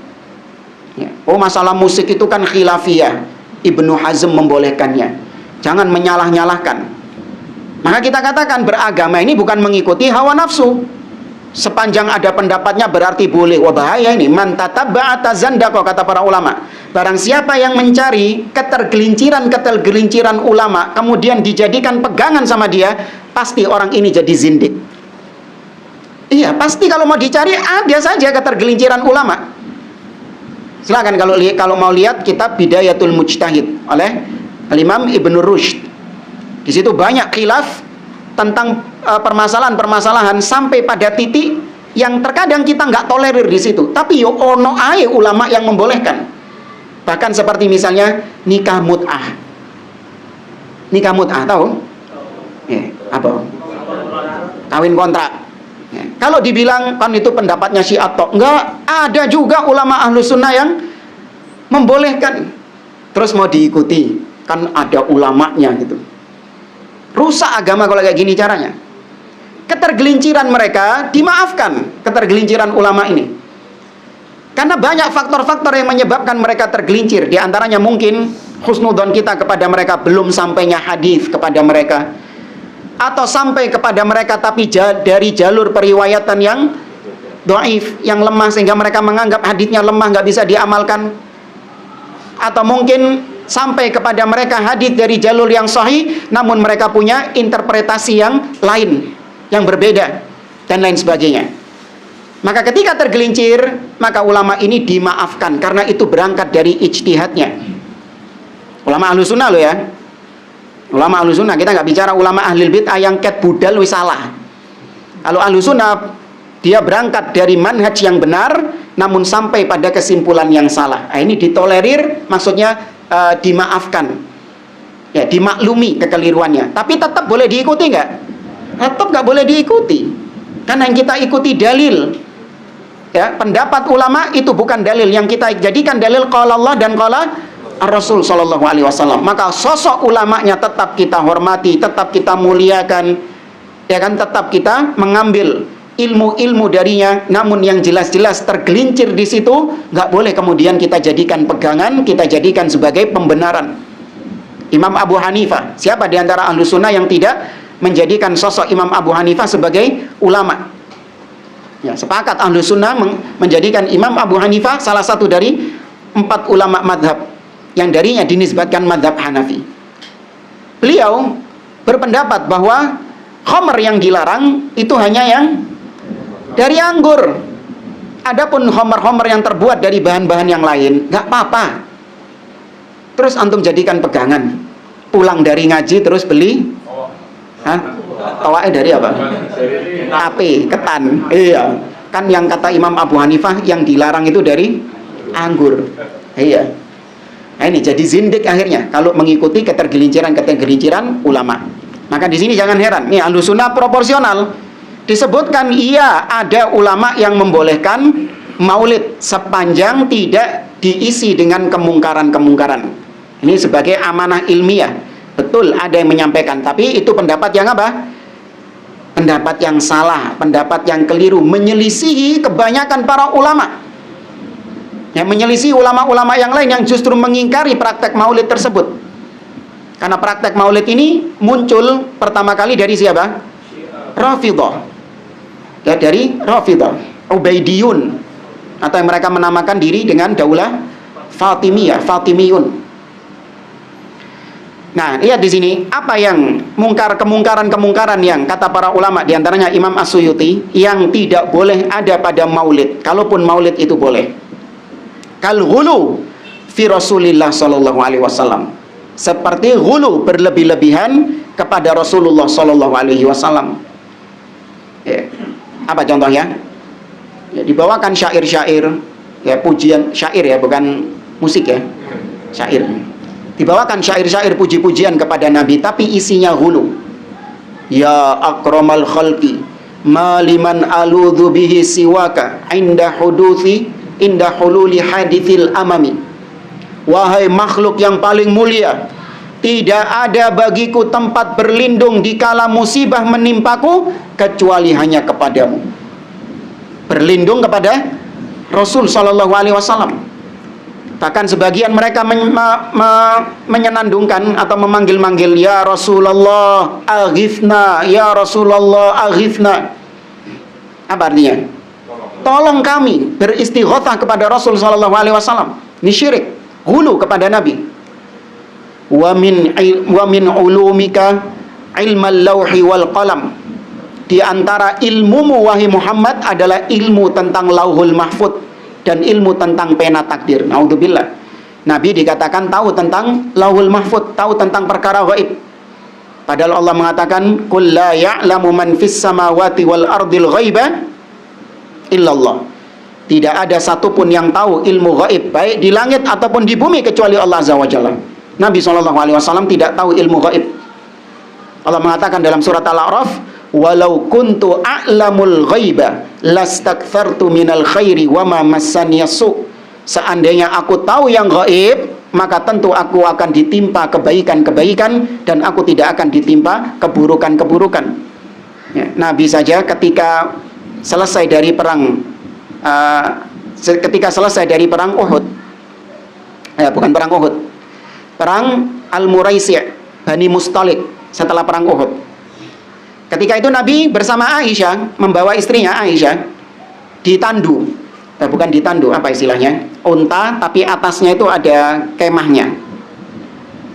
Ya. Oh, masalah musik itu kan khilafiyah, Ibnu Hazm membolehkannya. Jangan menyalah-nyalahkan. Maka kita katakan beragama ini bukan mengikuti hawa nafsu. Sepanjang ada pendapatnya berarti boleh. Wah, bahaya ini. Man tatabba'a tazandaqa, kata para ulama. Barang siapa yang mencari ketergelinciran ulama kemudian dijadikan pegangan sama dia, pasti orang ini jadi zindik. Iya, pasti kalau mau dicari ada saja ketergelinciran ulama. Silakan kalau mau lihat kitab Bidayatul Mujtahid oleh Imam Ibnu Rushd. Di situ banyak khilaf tentang permasalahan-permasalahan sampai pada titik yang terkadang kita nggak tolerir di situ. Tapi yo ono ae ulama yang membolehkan. Bahkan seperti misalnya nikah mut'ah. Nikah mut'ah tahu? Apa? Kawin kontrak. Ya. Kalau dibilang kan itu pendapatnya Syiah tok, enggak, ada juga ulama Ahlus Sunnah yang membolehkan. Terus mau diikuti, kan ada ulamanya gitu. Rusak agama kalau kayak gini caranya. Ketergelinciran mereka dimaafkan, ketergelinciran ulama ini. Karena banyak faktor-faktor yang menyebabkan mereka tergelincir. Di antaranya mungkin husnudzon kita kepada mereka, belum sampainya hadis kepada mereka, atau sampai kepada mereka tapi dari jalur periwayatan yang dhaif, yang lemah, sehingga mereka menganggap hadisnya lemah, nggak bisa diamalkan. Atau mungkin sampai kepada mereka hadis dari jalur yang sahih, namun mereka punya interpretasi yang lain, yang berbeda, dan lain sebagainya. Maka ketika tergelincir, maka ulama ini dimaafkan, karena itu berangkat dari ijtihadnya. Ulama Ahlus Sunnah loh ya. Ulama Ahlus Sunnah, kita nggak bicara ulama Ahlul Bid'ah yang ket budal wis salah. Kalau Ahlus Sunnah, dia berangkat dari manhaj yang benar, namun sampai pada kesimpulan yang salah. Nah, ini ditolerir, maksudnya dimaafkan, ya, dimaklumi kekeliruannya. Tapi tetap boleh diikuti nggak? Tetap nggak boleh diikuti, karena yang kita ikuti dalil. Ya, pendapat ulama itu bukan dalil yang kita jadikan dalil qala Allah dan qala Rasul Shallallahu Alaihi Wasallam. Maka sosok ulamanya tetap kita hormati, tetap kita muliakan, ya kan, tetap kita mengambil ilmu-ilmu darinya. Namun yang jelas-jelas tergelincir di situ, nggak boleh kemudian kita jadikan pegangan, kita jadikan sebagai pembenaran. Imam Abu Hanifah, siapa di antara Ahlus Sunnah yang tidak menjadikan sosok Imam Abu Hanifah sebagai ulama? Ya, sepakat Ahlus Sunnah menjadikan Imam Abu Hanifah salah satu dari 4 ulama madhab yang darinya dinisbatkan madhab Hanafi. Beliau berpendapat bahwa khamr yang dilarang itu hanya yang dari anggur. Adapun khamr-khamr yang terbuat dari bahan-bahan yang lain, nggak apa-apa. Terus antum jadikan pegangan. Pulang dari ngaji terus beli, tawaknya dari apa? Tape, ketan. Iya. Kan yang kata Imam Abu Hanifah yang dilarang itu dari anggur. Iya. Nah, ini jadi zindik akhirnya kalau mengikuti ketergelinciran ulama. Maka di sini jangan heran, nih Ahlus Sunnah proporsional. Disebutkan iya ada ulama yang membolehkan maulid sepanjang tidak diisi dengan kemungkaran-kemungkaran. Ini sebagai amanah ilmiah. Betul ada yang menyampaikan, tapi itu pendapat yang apa? Pendapat yang salah, pendapat yang keliru, menyelisihi kebanyakan para ulama. Yang menyelisih ulama-ulama yang lain yang justru mengingkari praktek maulid tersebut. Karena praktek maulid ini muncul pertama kali dari siapa? Rafidhah. Ya, ya, dari Rafidah, Ubaidiyun, atau yang mereka menamakan diri dengan Daulah Fatimiyah, Fatimiyun. Nah, lihat di sini apa yang kemungkaran yang kata para ulama, diantaranya Imam As-Suyuti, yang tidak boleh ada pada maulid. Kalaupun maulid itu boleh, kal ghulu fi Rasulillah sallallahu alaihi wasallam, seperti ghulu, berlebih-lebihan kepada Rasulullah sallallahu alaihi wasallam. Ya. Apa contohnya? Ya, dibawakan syair-syair, ya, pujian syair, ya, bukan musik, ya, syair. Dibawakan syair-syair puji-pujian kepada Nabi, tapi isinya hulu. Ya akramal khalqi maliman aludhu bihi siwaka inda hululi hadithil amami. Wahai makhluk yang paling mulia, tidak ada bagiku tempat berlindung dikala musibah menimpaku kecuali hanya kepadamu. Berlindung kepada Rasul sallallahu alaihi wasallam. Bahkan sebagian mereka menyenandungkan atau memanggil-manggil, ya Rasulullah aghifna, ya Rasulullah aghifna. Apa artinya? Tolong kami, beristighatsah kepada Rasul sallallahu alaihi wasallam. Ini syirik, hulu kepada Nabi. Wa min ulumika ilmal lauhi wal qalam. Di antara ilmumu wahai Muhammad adalah ilmu tentang Lauhul Mahfuz dan ilmu tentang pena takdir. Naudzubillah. Nabi dikatakan tahu tentang Lauhul Mahfuz, tahu tentang perkara gaib. Padahal Allah mengatakan, "Qul la ya'lamu man fis samawati wal ardil ghaiba illallah." Tidak ada satupun yang tahu ilmu gaib baik di langit ataupun di bumi kecuali Allah Azza wa Jalla. Nabi SAW tidak tahu ilmu gaib. Allah mengatakan dalam surat Al-A'raf, walau kuntu a'lamul ghaiba lastakthartu minal khairi wa ma massaniyasu. Seandainya aku tahu yang gaib, maka tentu aku akan ditimpa kebaikan-kebaikan dan aku tidak akan ditimpa keburukan-keburukan. Ya, Nabi saja ketika selesai dari perang Uhud, bukan perang Uhud, perang Al-Muraisi', Bani Mustalik, setelah perang Uhud. Ketika itu Nabi bersama Aisyah, membawa istrinya Aisyah ditandu, bukan ditandu, apa istilahnya? Unta, tapi atasnya itu ada kemahnya.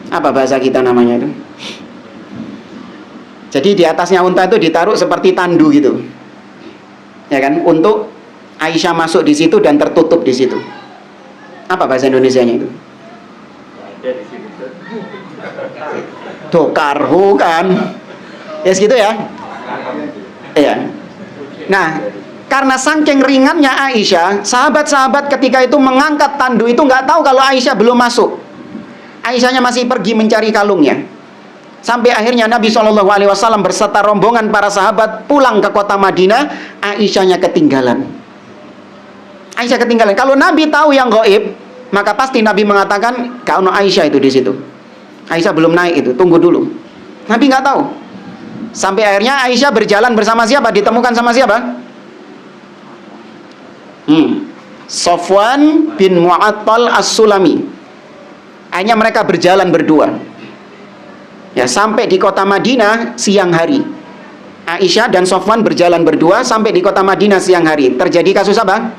Apa bahasa kita namanya itu? Jadi di atasnya unta itu ditaruh seperti tandu gitu, ya kan? Untuk Aisyah masuk di situ dan tertutup di situ. Apa bahasa Indonesianya itu? Dokarhu kan? Ya segitu ya. Iya. Nah, karena saking ringannya Aisyah, sahabat-sahabat ketika itu mengangkat tandu itu nggak tahu kalau Aisyah belum masuk. Aisyahnya masih pergi mencari kalungnya. Sampai akhirnya Nabi SAW berserta rombongan para sahabat pulang ke kota Madinah, Aisyahnya ketinggalan. Aisyah ketinggalan. Kalau Nabi tahu yang gaib, maka pasti Nabi mengatakan, "Kau Aisyah itu di situ." Aisyah belum naik itu, tunggu dulu. Nabi nggak tahu. Sampai akhirnya Aisyah berjalan bersama siapa? Ditemukan sama siapa? Safwan bin Mu'attal As-Sulami. Akhirnya mereka berjalan berdua. Ya, sampai di kota Madinah siang hari. Aisyah dan Safwan berjalan berdua sampai di kota Madinah siang hari. Terjadi kasus apa?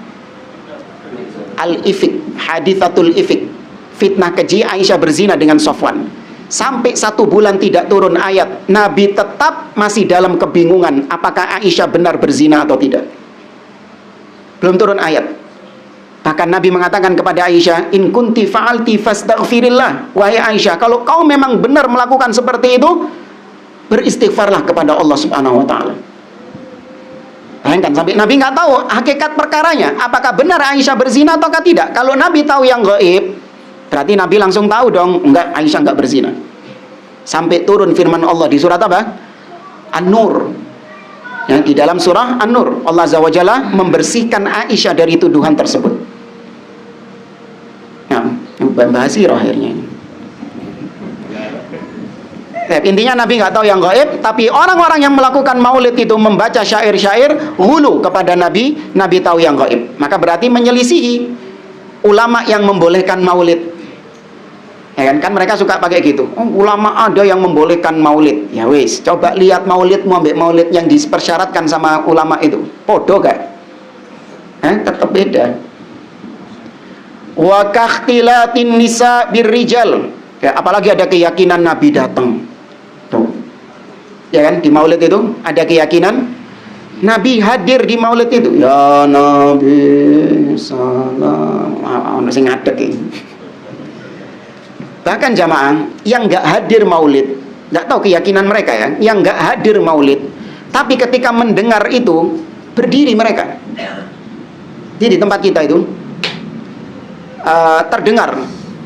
Al-Ifik, hadithatul Ifik. Fitnah keji Aisyah berzina dengan Safwan. Sampai 1 bulan tidak turun ayat. Nabi tetap masih dalam kebingungan apakah Aisyah benar berzina atau tidak. Belum turun ayat. Bahkan Nabi mengatakan kepada Aisyah, "In kunti fa'alti fastaghfirillah." Wahai Aisyah, kalau kau memang benar melakukan seperti itu, beristighfarlah kepada Allah Subhanahu wa taala. Bayangkan, sampai Nabi nggak tahu hakikat perkaranya, apakah benar Aisyah berzina ataukah tidak. Kalau Nabi tahu yang gaib, berarti Nabi langsung tahu dong, enggak, Aisyah enggak berzina. Sampai turun firman Allah di surat apa? An-Nur. Ya, di dalam surah An-Nur, Allah Azza wa Jalla membersihkan Aisyah dari tuduhan tersebut. Nah, bahasir akhirnya. Intinya Nabi nggak tahu yang gaib, tapi orang-orang yang melakukan maulid itu membaca syair-syair hulu kepada Nabi, Nabi tahu yang gaib. Maka berarti menyelisihi ulama yang membolehkan maulid. Ya kan mereka suka pakai gitu. Oh, ulama ada yang membolehkan maulid. Ya wis, coba lihat maulidmu ambek maulid yang dipersyaratkan sama ulama itu. Podo gak? Tetap beda. Wa kakhtilatin nisa birrijal. Ya, apalagi ada keyakinan Nabi datang. Tuh. Ya kan di maulid itu ada keyakinan Nabi hadir di maulid itu. Ya Nabi salam. Ono sing ngadeg iki. Bahkan jamaah yang nggak hadir maulid, nggak tahu keyakinan mereka ya, yang nggak hadir maulid, tapi ketika mendengar itu berdiri mereka. Jadi di tempat kita itu terdengar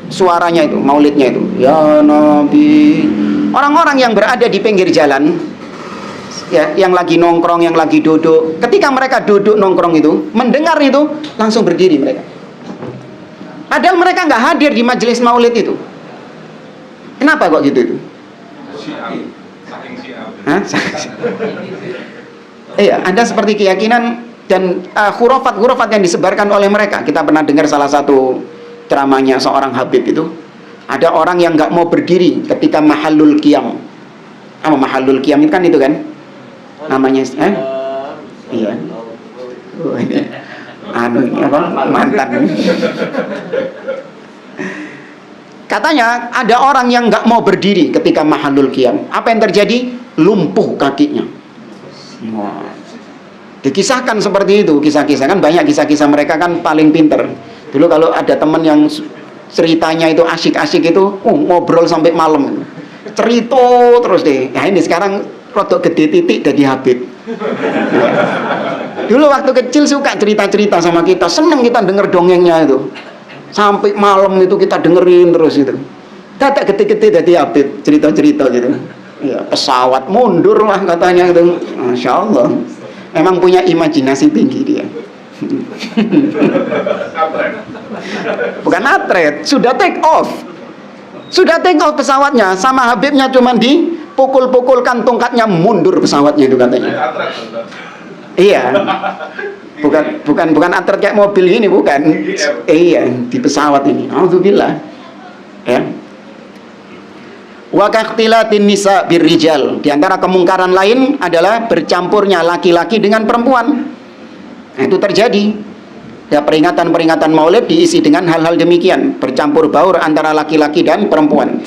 suaranya itu, maulidnya itu. Ya Nabi. Orang-orang yang berada di pinggir jalan, ya, yang lagi nongkrong, yang lagi duduk, ketika mereka duduk nongkrong itu, mendengar itu langsung berdiri mereka. Padahal mereka nggak hadir di majelis maulid itu. Kenapa kok gitu itu? Iya, ada seperti keyakinan dan khurafat-khurafat yang disebarkan oleh mereka. Kita pernah dengar salah satu ceramahnya seorang habib itu. Ada orang yang nggak mau berdiri ketika mahallul qiyam. Mahallul qiyam itu kan namanya, iya. Oh, ini mantan. Katanya ada orang yang nggak mau berdiri ketika mahallul qiyam. Apa yang terjadi? Lumpuh kakinya. Wah. Dikisahkan seperti itu, kisah-kisah kan banyak kisah-kisah mereka kan paling pinter. Dulu kalau ada teman yang ceritanya itu asik-asik itu, ngobrol sampai malam. Cerita terus deh. Nah ini sekarang rodok gede titik jadi habib. Dulu waktu kecil suka cerita-cerita sama kita, seneng kita denger dongengnya itu. Sampai malam itu kita dengerin terus itu. Dadak gede-gede jadi update cerita-cerita gitu. Ya, pesawat mundur lah katanya itu. Masya Allah. Memang punya imajinasi tinggi dia. Bukan atret, sudah take off. Sudah take off pesawatnya, sama Habibnya cuman dipukul-pukulkan tongkatnya, mundur pesawatnya itu katanya. Iya. Bukan atret kayak mobil ini, bukan. Iya, di pesawat ini. Alhamdulillah. Ya. Wa kakhtilatin nisa birrijal. Di antara kemungkaran lain adalah bercampurnya laki-laki dengan perempuan. Nah, itu terjadi. Ya, peringatan-peringatan Maulid diisi dengan hal-hal demikian, bercampur baur antara laki-laki dan perempuan.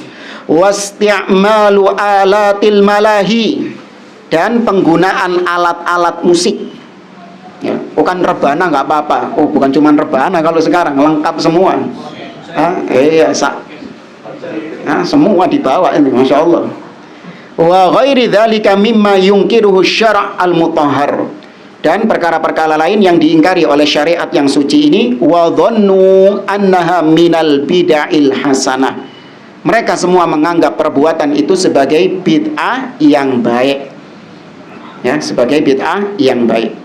Wasti'malu alatil malahi, dan penggunaan alat-alat musik. Ya, bukan rebana nggak apa-apa. Oh, bukan cuma rebana kalau sekarang, lengkap semua. Semua dibawa ini, masya Allah. Wa ghairi dzalika mimma yungkiruhu syara' al-mutahhar, dan perkara-perkara lain yang diingkari oleh syariat yang suci ini. Wa dhannu annaha minal bid'il hasanah. Mereka semua menganggap perbuatan itu sebagai bid'ah yang baik. Ya, sebagai bid'ah yang baik.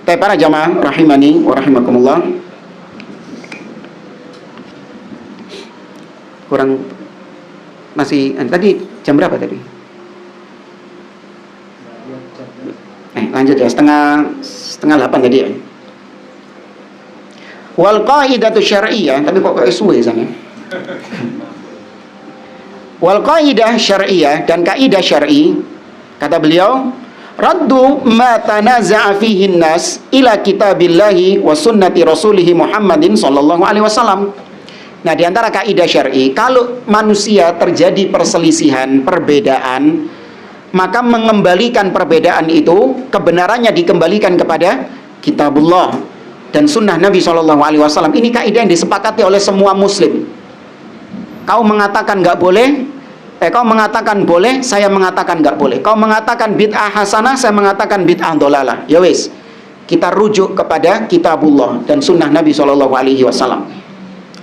Para jamaah rahimani wa rahimakumullah, kurang masih tadi jam berapa tadi? Lanjut ya, setengah 8 tadi ya. Wal qaidatu syar'iyyah, tapi kok suwe sana. Wal qaidah syar'iyyah, dan kaidah syar'i, kata beliau, raddu ma tanaza'a fihi nas ila kitabillahi wa sunnati rasulih Muhammadin sallallahu alaihi wasallam. Nah, di antara kaidah syar'i, kalau manusia terjadi perselisihan, perbedaan, maka mengembalikan perbedaan itu, kebenarannya dikembalikan kepada kitabullah dan sunnah Nabi sallallahu alaihi wasallam. Ini kaidah yang disepakati oleh semua muslim. Kau mengatakan nggak boleh, kau mengatakan boleh, saya mengatakan nggak boleh. Kau mengatakan bid'ah hasanah, saya mengatakan bid'ah dolalah. Ya wis, kita rujuk kepada kitabullah dan sunnah Nabi sallallahu alaihi wasallam.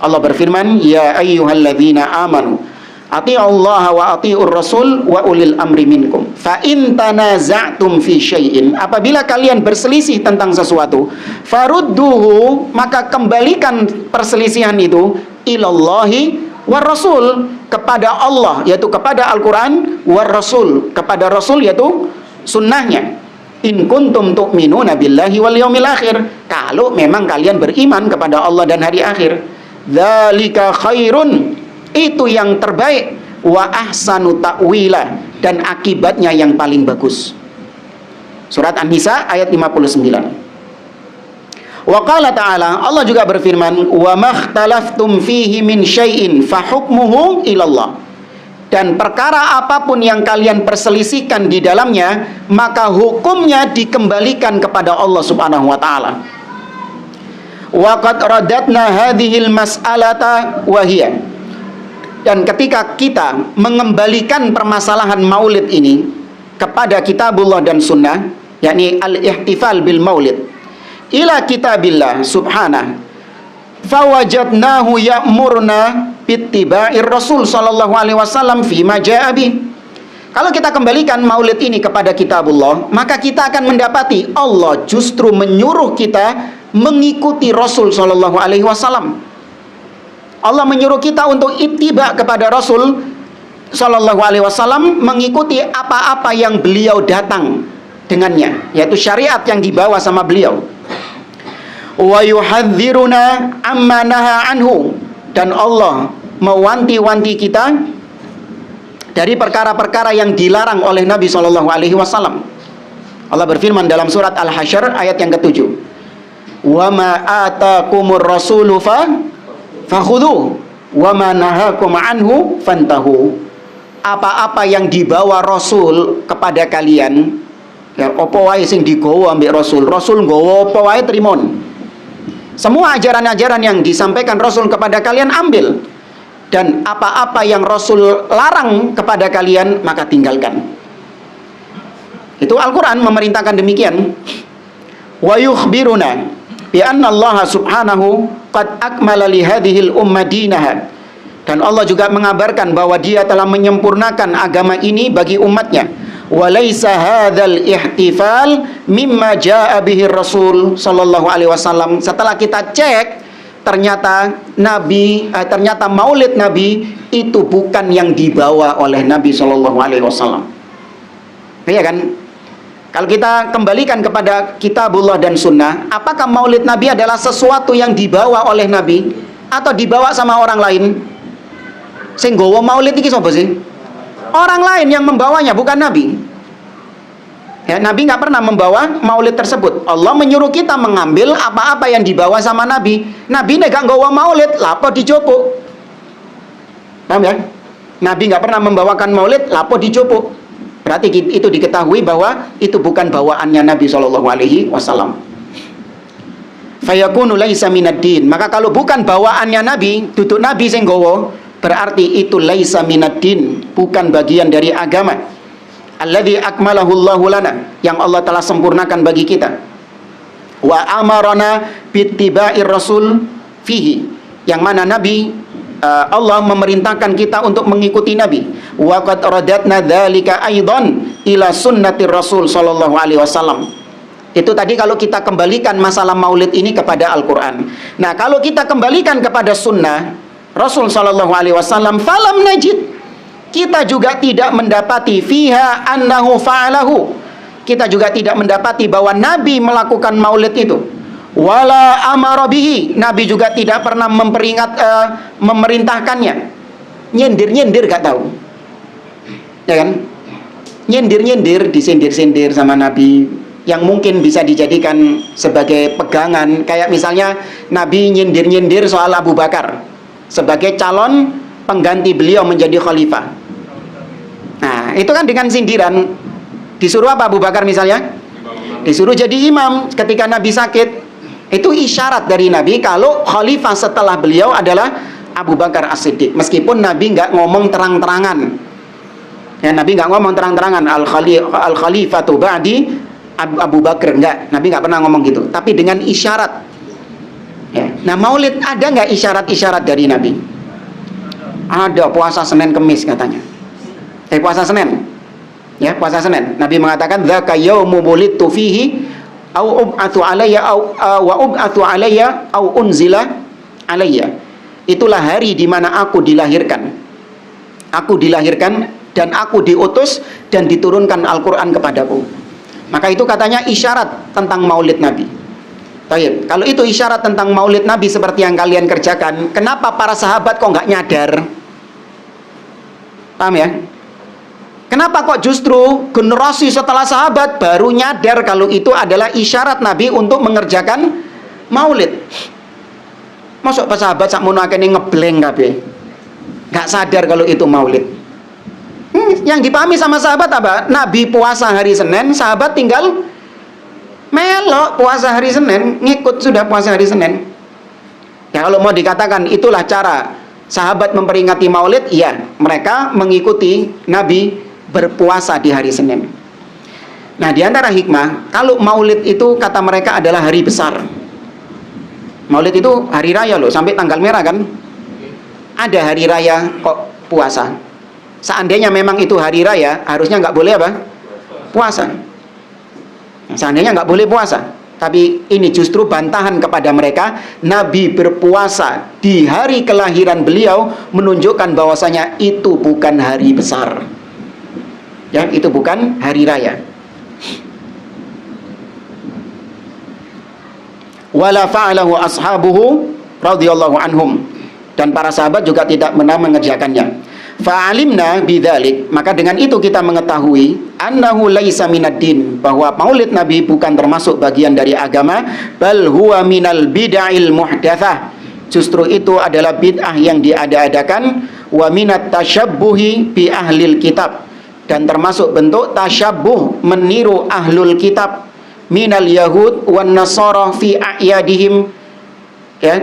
Allah berfirman, ya ayyuhalladzina amanu ati'ullaha wa ati'ur rasul wa ulil amri minkum fa in tanaza'tum fi syai'in, apabila kalian berselisih tentang sesuatu, farudduhu, maka kembalikan perselisihan itu ilallahi war rasul, kepada Allah, yaitu kepada Al-Quran, war rasul, kepada Rasul, yaitu sunnahnya. In kuntum tu'minuna billahi wal yaumil akhir, kalau memang kalian beriman kepada Allah dan hari akhir. Dzalika khairun, itu yang terbaik, wa ahsanu ta'wila, dan akibatnya yang paling bagus. Surat An-Nisa ayat 59. Wa qala ta'ala, Allah juga berfirman, wa makhtalaftum fihi min syai'in fahukmuhu ilallah. Dan perkara apapun yang kalian perselisihkan di dalamnya, maka hukumnya dikembalikan kepada Allah Subhanahu wa taala. Wa qad radatna hadhil mas'alata wa hiya. Dan ketika kita mengembalikan permasalahan maulid ini kepada kitabullah dan sunnah, yakni al-ihtifal bil maulid, ila kitabillah subhanahu, fawajadnahu ya'murna bittiba'ir rasul sallallahu alaihi wasallam fima ja'a bih. Kalau kita kembalikan maulid ini kepada kitabullah, maka kita akan mendapati Allah justru menyuruh kita mengikuti Rasul sallallahu alaihi wasallam. Allah menyuruh kita untuk ittiba kepada Rasul sallallahu alaihi wasallam, mengikuti apa-apa yang beliau datang dengannya, yaitu syariat yang dibawa sama beliau. Wa yuhadziruna amma naha anhu, dan Allah mewanti-wanti kita dari perkara-perkara yang dilarang oleh Nabi sallallahu alaihi wasallam. Allah berfirman dalam surat Al-Hasyr ayat yang ke-7. Wa ma atakumur rasulu fakhudhu wa ma nahakum anhu fantahu. Apa-apa yang dibawa Rasul kepada kalian, ya apa wae sing digawa ambek Rasul, Rasul nggawa apa wae trimon. Semua ajaran-ajaran yang disampaikan Rasul kepada kalian ambil, dan apa-apa yang Rasul larang kepada kalian maka tinggalkan. Itu Al-Quran memerintahkan demikian. Wa yukhbiruna bi anna Allah subhanahu qad akmala li hadhil umma dinaha, dan Allah juga mengabarkan bahwa Dia telah menyempurnakan agama ini bagi umatnya. Walaysa hadzal ihtifal mimma jaa bihi Rasul sallallahu alaihi wasallam. Setelah kita cek, ternyata ternyata maulid Nabi itu bukan yang dibawa oleh Nabi sallallahu alaihi wasallam. Iya kan? Kalau kita kembalikan kepada kitabullah dan sunnah, apakah maulid Nabi adalah sesuatu yang dibawa oleh Nabi atau dibawa sama orang lain? Sing nggawa maulid iki sapa sih? Orang lain yang membawanya, bukan Nabi. Ya, Nabi nggak pernah membawa maulid tersebut. Allah menyuruh kita mengambil apa-apa yang dibawa sama Nabi. Nabi nggak nggawa maulid, lapo dicopuk. Paham ya? Nabi nggak pernah membawakan maulid, lapo dicopuk. Berarti itu diketahui bahwa itu bukan bawaannya Nabi Shallallahu Alaihi Wasallam. Fayakunu laisa minad-din. Maka kalau bukan bawaannya Nabi, duduk Nabi sing nggawa, berarti itu laisa minad-din, bukan bagian dari agama. Alladzi akmalahu Allahu lana, yang Allah telah sempurnakan bagi kita. Wa amarana bittiba'ir rasul fihi, yang mana Nabi Allah memerintahkan kita untuk mengikuti Nabi. Wa qad radatna dzalika aidan ila sunnatir rasul sallallahu alaihi wasallam. Itu tadi kalau kita kembalikan masalah maulid ini kepada Al-Qur'an. Nah, kalau kita kembalikan kepada sunnah Rasul sallallahu alaihi wasallam, falam najid, kita juga tidak mendapati fiha annahu fa'alahu, kita juga tidak mendapati bahwa Nabi melakukan maulid itu. Wala amara bihi, Nabi juga tidak pernah memerintahkannya. Nyindir-nyindir gak tahu, ya kan? Nyindir-nyindir, disindir-sindir sama Nabi, yang mungkin bisa dijadikan sebagai pegangan. Kayak misalnya Nabi nyindir-nyindir soal Abu Bakar sebagai calon pengganti beliau menjadi khalifah. Nah, itu kan dengan sindiran. Disuruh apa Abu Bakar misalnya? Disuruh jadi imam ketika Nabi sakit. Itu isyarat dari Nabi kalau khalifah setelah beliau adalah Abu Bakar As-Siddiq. Meskipun Nabi nggak ngomong terang-terangan. Ya, Nabi nggak ngomong terang-terangan al-khalifatu ba'di Abu Bakar, enggak. Nabi nggak pernah ngomong gitu. Tapi dengan isyarat. Ya. Nah, maulid ada nggak isyarat-isyarat dari Nabi? Ada, puasa Senin Kemis katanya. Puasa Senin. Ya, puasa Senin. Nabi mengatakan dzaka yaumu wulidtu fihi au ub'atsu alayya wa ub'atsu alayya au unzila alayya. Itulah hari di mana aku dilahirkan. Aku dilahirkan dan aku diutus dan diturunkan Al-Qur'an kepadaku. Maka itu katanya isyarat tentang maulid Nabi. Baik, kalau itu isyarat tentang maulid Nabi seperti yang kalian kerjakan, kenapa para sahabat kok nggak nyadar? Paham ya? Kenapa kok justru generasi setelah sahabat baru nyadar kalau itu adalah isyarat Nabi untuk mengerjakan maulid? Masuk pas sahabat sakmono akene ngebleng kabeh. Gak sadar kalau itu maulid. Yang dipahami sama sahabat apa? Nabi puasa hari Senin, sahabat tinggal melok puasa hari Senin, ngikut sudah puasa hari Senin. Ya kalau mau dikatakan itulah cara sahabat memperingati maulid, ya mereka mengikuti Nabi berpuasa di hari Senin. Nah, di antara hikmah, kalau maulid itu kata mereka adalah hari besar. Maulid itu hari raya loh, sampai tanggal merah kan? Ada hari raya kok puasa. Seandainya memang itu hari raya, harusnya nggak boleh apa? Puasa. Seandainya nggak boleh puasa. Tapi ini justru bantahan kepada mereka. Nabi berpuasa di hari kelahiran beliau menunjukkan bahwasanya itu bukan hari besar. Ya, itu bukan hari raya. Wala fa'alahu ashabuhu radhiyallahu anhum, dan para sahabat juga tidak pernah mengerjakannya. Fa'alimna bidzalik, maka dengan itu kita mengetahui annahu laisa minaddin, bahwa maulid Nabi bukan termasuk bagian dari agama, bal huwa minal bid'il muhdatsah, justru itu adalah bid'ah yang diada-adakan, wa minat tasyabbuhi bi ahlil kitab, dan termasuk bentuk tasyabbuh, meniru ahlul kitab, minal yahud wan nasara fi a'yadihim, ya,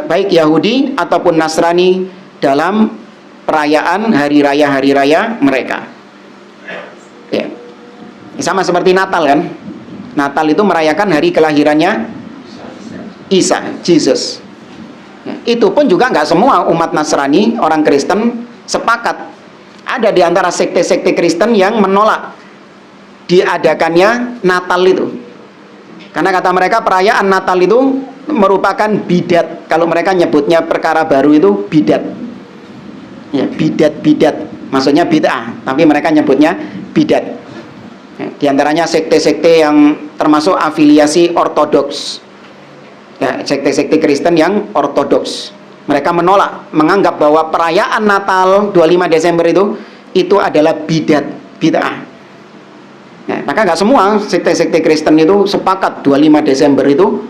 baik Yahudi ataupun Nasrani dalam perayaan hari raya mereka. Ya. Sama seperti Natal kan? Natal itu merayakan hari kelahirannya Isa, Jesus. Ya. Itu pun juga nggak semua umat Nasrani, orang Kristen sepakat. Ada di antara sekte-sekte Kristen yang menolak diadakannya Natal itu. Karena kata mereka perayaan Natal itu merupakan bidat. Kalau mereka nyebutnya perkara baru itu bidat. Ya, bidat. Maksudnya bid'ah, tapi mereka nyebutnya bidat. Ya, di antaranya sekte-sekte yang termasuk afiliasi ortodoks. Ya, sekte-sekte Kristen yang ortodoks. Mereka menolak, menganggap bahwa perayaan Natal 25 Desember itu adalah bid'ah. Nah, maka nggak semua sekte-sekte Kristen itu sepakat 25 Desember itu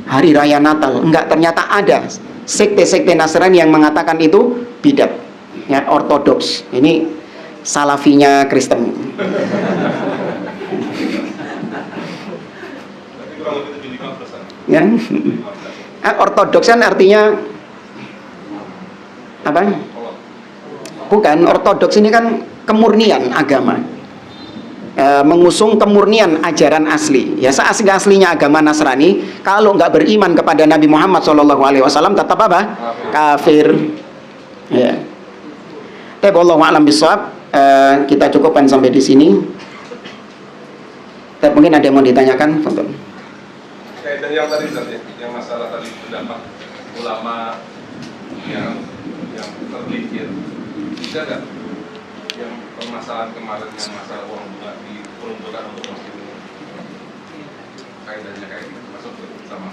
hari raya Natal. Enggak, ternyata ada sekte-sekte Nasrani yang mengatakan itu bidat. Ya, ortodoks. Ini salafinya Kristen. Ya. Ortodoks kan artinya apa? Bukan, ortodoks ini kan kemurnian agama, mengusung kemurnian ajaran asli. Ya, seasli-aslinya agama Nasrani, kalau nggak beriman kepada Nabi Muhammad SAW tetap apa? Kafir. Ya. Tapi wallahu a'lam bishawab, kita cukupkan sampai di sini. Tapi mungkin ada yang mau ditanyakan, Fadhil. Dan yang tadi yang masalah tadi pendapat ulama yang tergelincir, bisa nggak yang permasalahan kemarin yang masalah uang bunga diperuntukkan untuk muslim, kaitannya kayak gitu masuk sama?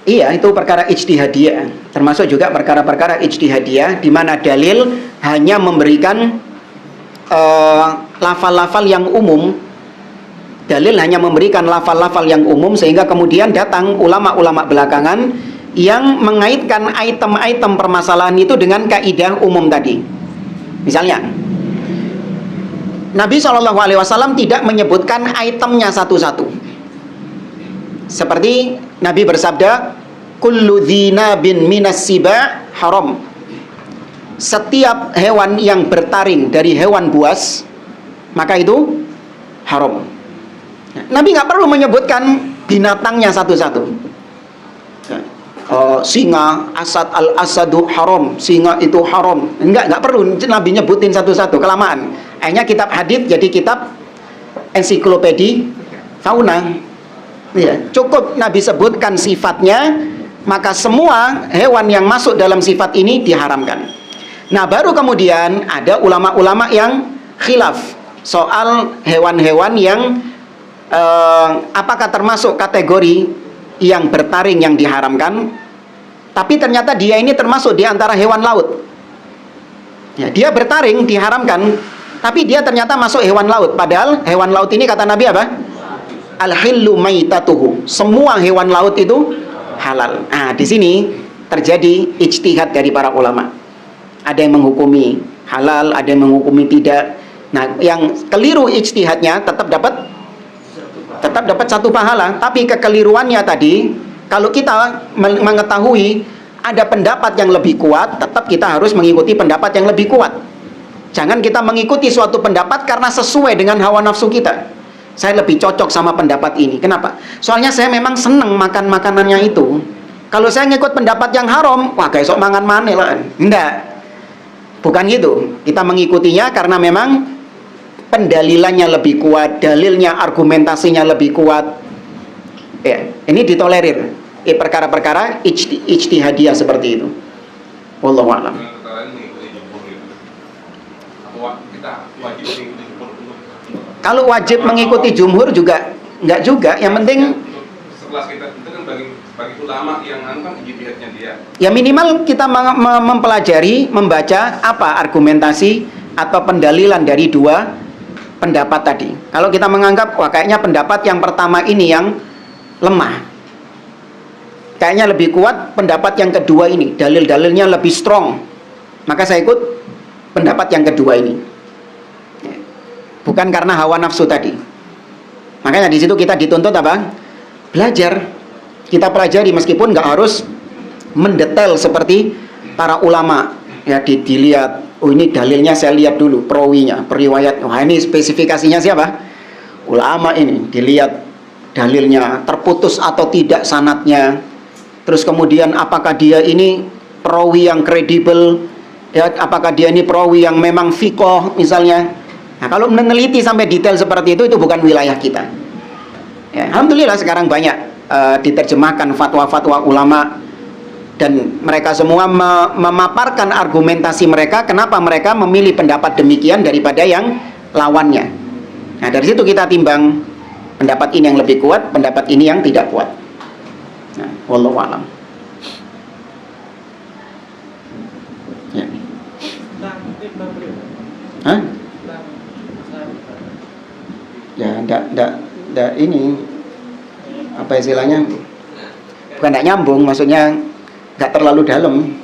Iya, itu perkara ijtihadiyah, termasuk juga perkara-perkara ijtihadiyah di mana dalil hanya memberikan lafal-lafal yang umum. Dalil hanya memberikan lafal-lafal yang umum, sehingga kemudian datang ulama-ulama belakangan yang mengaitkan item-item permasalahan itu dengan kaidah umum tadi. Misalnya, Nabi SAW tidak menyebutkan itemnya satu-satu. Seperti Nabi bersabda, kullu dzinabin minas siba haram. Setiap hewan yang bertaring dari hewan buas, maka itu haram. Nabi nggak perlu menyebutkan binatangnya satu-satu. Singa, asad, al-asadu haram, singa itu haram. Nggak perlu Nabi nyebutin satu-satu, kelamaan. Akhirnya kitab hadits jadi kitab ensiklopedi fauna. Ya, cukup Nabi sebutkan sifatnya, maka semua hewan yang masuk dalam sifat ini diharamkan. Nah, baru kemudian ada ulama-ulama yang khilaf soal hewan-hewan yang apakah termasuk kategori yang bertaring yang diharamkan, tapi ternyata dia ini termasuk di antara hewan laut. Ya, dia bertaring diharamkan, tapi dia ternyata masuk hewan laut. Padahal hewan laut ini kata Nabi apa? Al-hillu maitatuhu. Semua hewan laut itu halal. Nah, di sini terjadi ijtihad dari para ulama. Ada yang menghukumi halal, ada yang menghukumi tidak. Nah, yang keliru ijtihadnya tetap dapat satu pahala, tapi kekeliruannya tadi, kalau kita mengetahui ada pendapat yang lebih kuat, tetap kita harus mengikuti pendapat yang lebih kuat. Jangan kita mengikuti suatu pendapat karena sesuai dengan hawa nafsu kita. Saya lebih cocok sama pendapat ini. Kenapa? Soalnya saya memang seneng makan makanannya itu. Kalau saya ngikut pendapat yang haram, wah besok mangan maneh lah. Enggak. Bukan gitu. Kita mengikutinya karena memang pendalilannya lebih kuat, dalilnya, argumentasinya lebih kuat. Ya, ini ditolerir. Perkara-perkara ijtihadiyah seperti itu. Wallahu a'lam. Kalau wajib mengikuti jumhur juga enggak juga. Yang penting sekelas kita itu kan bagi ulama yang kan ijtihadnya dia. Ya minimal kita mempelajari, membaca apa argumentasi atau pendalilan dari dua pendapat tadi. Kalau kita menganggap wah kayaknya pendapat yang pertama ini yang lemah, kayaknya lebih kuat pendapat yang kedua ini, dalil-dalilnya lebih strong, maka saya ikut pendapat yang kedua ini. Bukan karena hawa nafsu tadi. Makanya di situ kita dituntut apa? Belajar. Kita pelajari meskipun nggak harus mendetail seperti para ulama. Ya dilihat, oh ini dalilnya saya lihat dulu, perawinya, periwayat. Wah ini spesifikasinya siapa? Ulama ini. Dilihat dalilnya terputus atau tidak sanadnya. Terus kemudian apakah dia ini perawi yang kredibel? Ya, apakah dia ini perawi yang memang fiqh misalnya? Nah, kalau meneliti sampai detail seperti itu bukan wilayah kita. Ya, alhamdulillah sekarang banyak diterjemahkan fatwa-fatwa ulama dan mereka semua memaparkan argumentasi mereka kenapa mereka memilih pendapat demikian daripada yang lawannya. Nah, dari situ kita timbang pendapat ini yang lebih kuat, pendapat ini yang tidak kuat. Nah, wallahu a'lam. Ya. Hah? Ya, enggak ini apa istilahnya? Bukan enggak nyambung, maksudnya enggak terlalu dalam.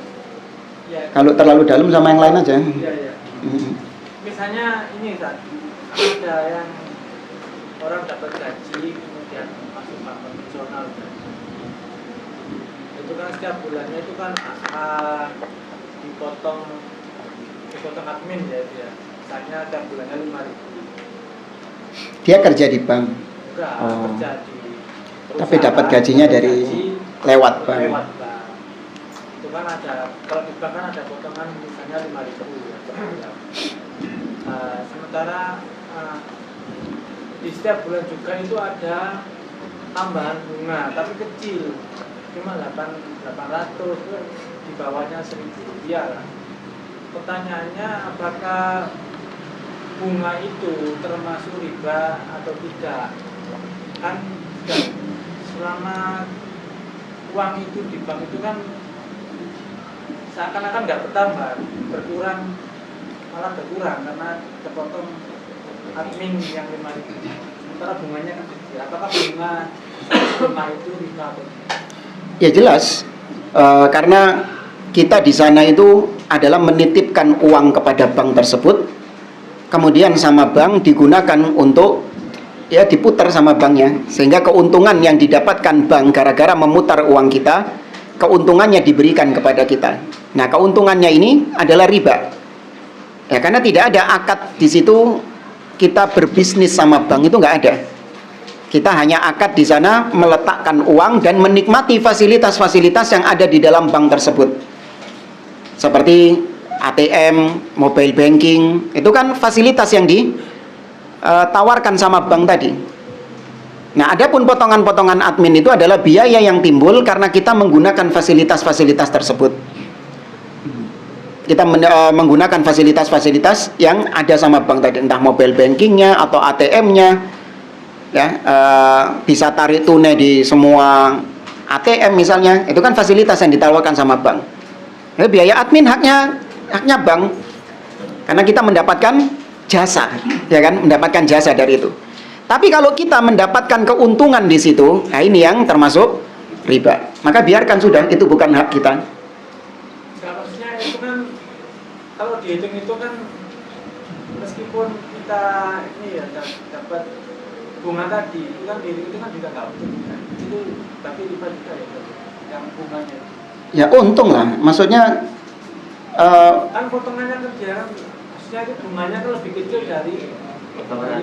Ya. Kalau terlalu dalam sama yang lain aja. Ya. Misalnya ini Ustaz, ada yang orang dapat gaji kemudian masuk bank konvensional. Itu kan setiap bulannya itu kan dipotong admin ya dia. Misalnya setiap bulannya 5.000. Dia kerja di bank. Enggak, kerja di perusahaan. Tapi dapat gajinya dari lewat bank. Lewat bank. Itu kan ada, kalau di bank kan ada potongan misalnya 5.000 ya. Sementara di setiap bulan juga itu ada tambahan bunga, tapi kecil. Cuma 800, di bawahnya 1.000 rupiah. Pertanyaannya apakah bunga itu termasuk riba atau tidak? Kan selama uang itu di bank itu kan seakan-akan nggak bertambah, malah berkurang karena terpotong admin yang 5.000. Sementara bunganya kan kecil. Apakah bunga itu riba atau tidak? Ya jelas, karena kita di sana itu adalah menitipkan uang kepada bank tersebut, kemudian sama bank digunakan untuk ya diputar sama banknya, sehingga keuntungan yang didapatkan bank gara-gara memutar uang kita, keuntungannya diberikan kepada kita. Nah, keuntungannya ini adalah riba. Ya, karena tidak ada akad di situ kita berbisnis sama bank, itu nggak ada. Kita hanya akad di sana meletakkan uang dan menikmati fasilitas-fasilitas yang ada di dalam bank tersebut. Seperti ATM, mobile banking, itu kan fasilitas yang ditawarkan sama bank tadi. Nah, adapun potongan-potongan admin itu adalah biaya yang timbul karena kita menggunakan fasilitas-fasilitas tersebut. Kita menggunakan fasilitas-fasilitas yang ada sama bank tadi, entah mobile bankingnya atau ATM-nya, ya, bisa tarik tunai di semua ATM misalnya, itu kan fasilitas yang ditawarkan sama bank. Biaya admin haknya bank. karena kita mendapatkan jasa, ya kan, mendapatkan jasa dari itu. Tapi kalau kita mendapatkan keuntungan di situ, nah ini yang termasuk riba. Maka biarkan sudah, itu bukan hak kita. Seharusnya itu kan kalau dihitung itu kan meskipun kita ini ya dapat bunga tadi itu kan dihitung itu kan juga nggak untung kan? Itu tapi riba juga ya yang bunganya. Ya untung lah, maksudnya kan potongannya kan jarang, maksudnya itu bunganya kan lebih kecil dari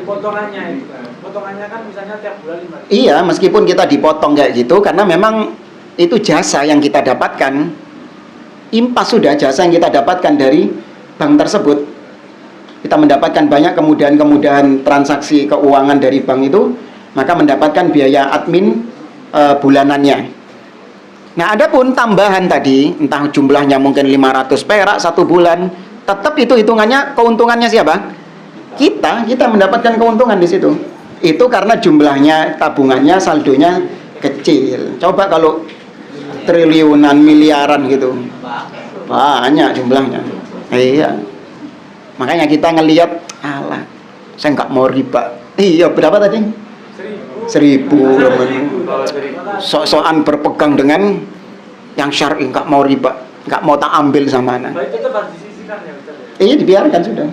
potongannya itu kan. Potongannya kan misalnya tiap bulan 5.000. iya, meskipun kita dipotong kayak gitu, karena memang itu jasa yang kita dapatkan, impas sudah jasa yang kita dapatkan dari bank tersebut. Kita mendapatkan banyak kemudahan-kemudahan transaksi keuangan dari bank itu, maka mendapatkan biaya admin bulanannya. Nah, adapun tambahan tadi, entah jumlahnya mungkin 500 perak 1 bulan, tetap itu hitungannya keuntungannya siapa? Kita mendapatkan keuntungan di situ. Itu karena jumlahnya, tabungannya, saldonya kecil. Coba kalau triliunan, miliaran gitu, banyak jumlahnya. Iya. Makanya kita ngelihat, alah, saya nggak mau riba. Iya, berapa tadi? 1.000. Sok-sokan berpegang dengan yang syar'i, nggak mau riba, nggak mau tak ambil sama anak. Baik, itu harus disisihkan ya, betul ya? Iya, dibiarkan sudah.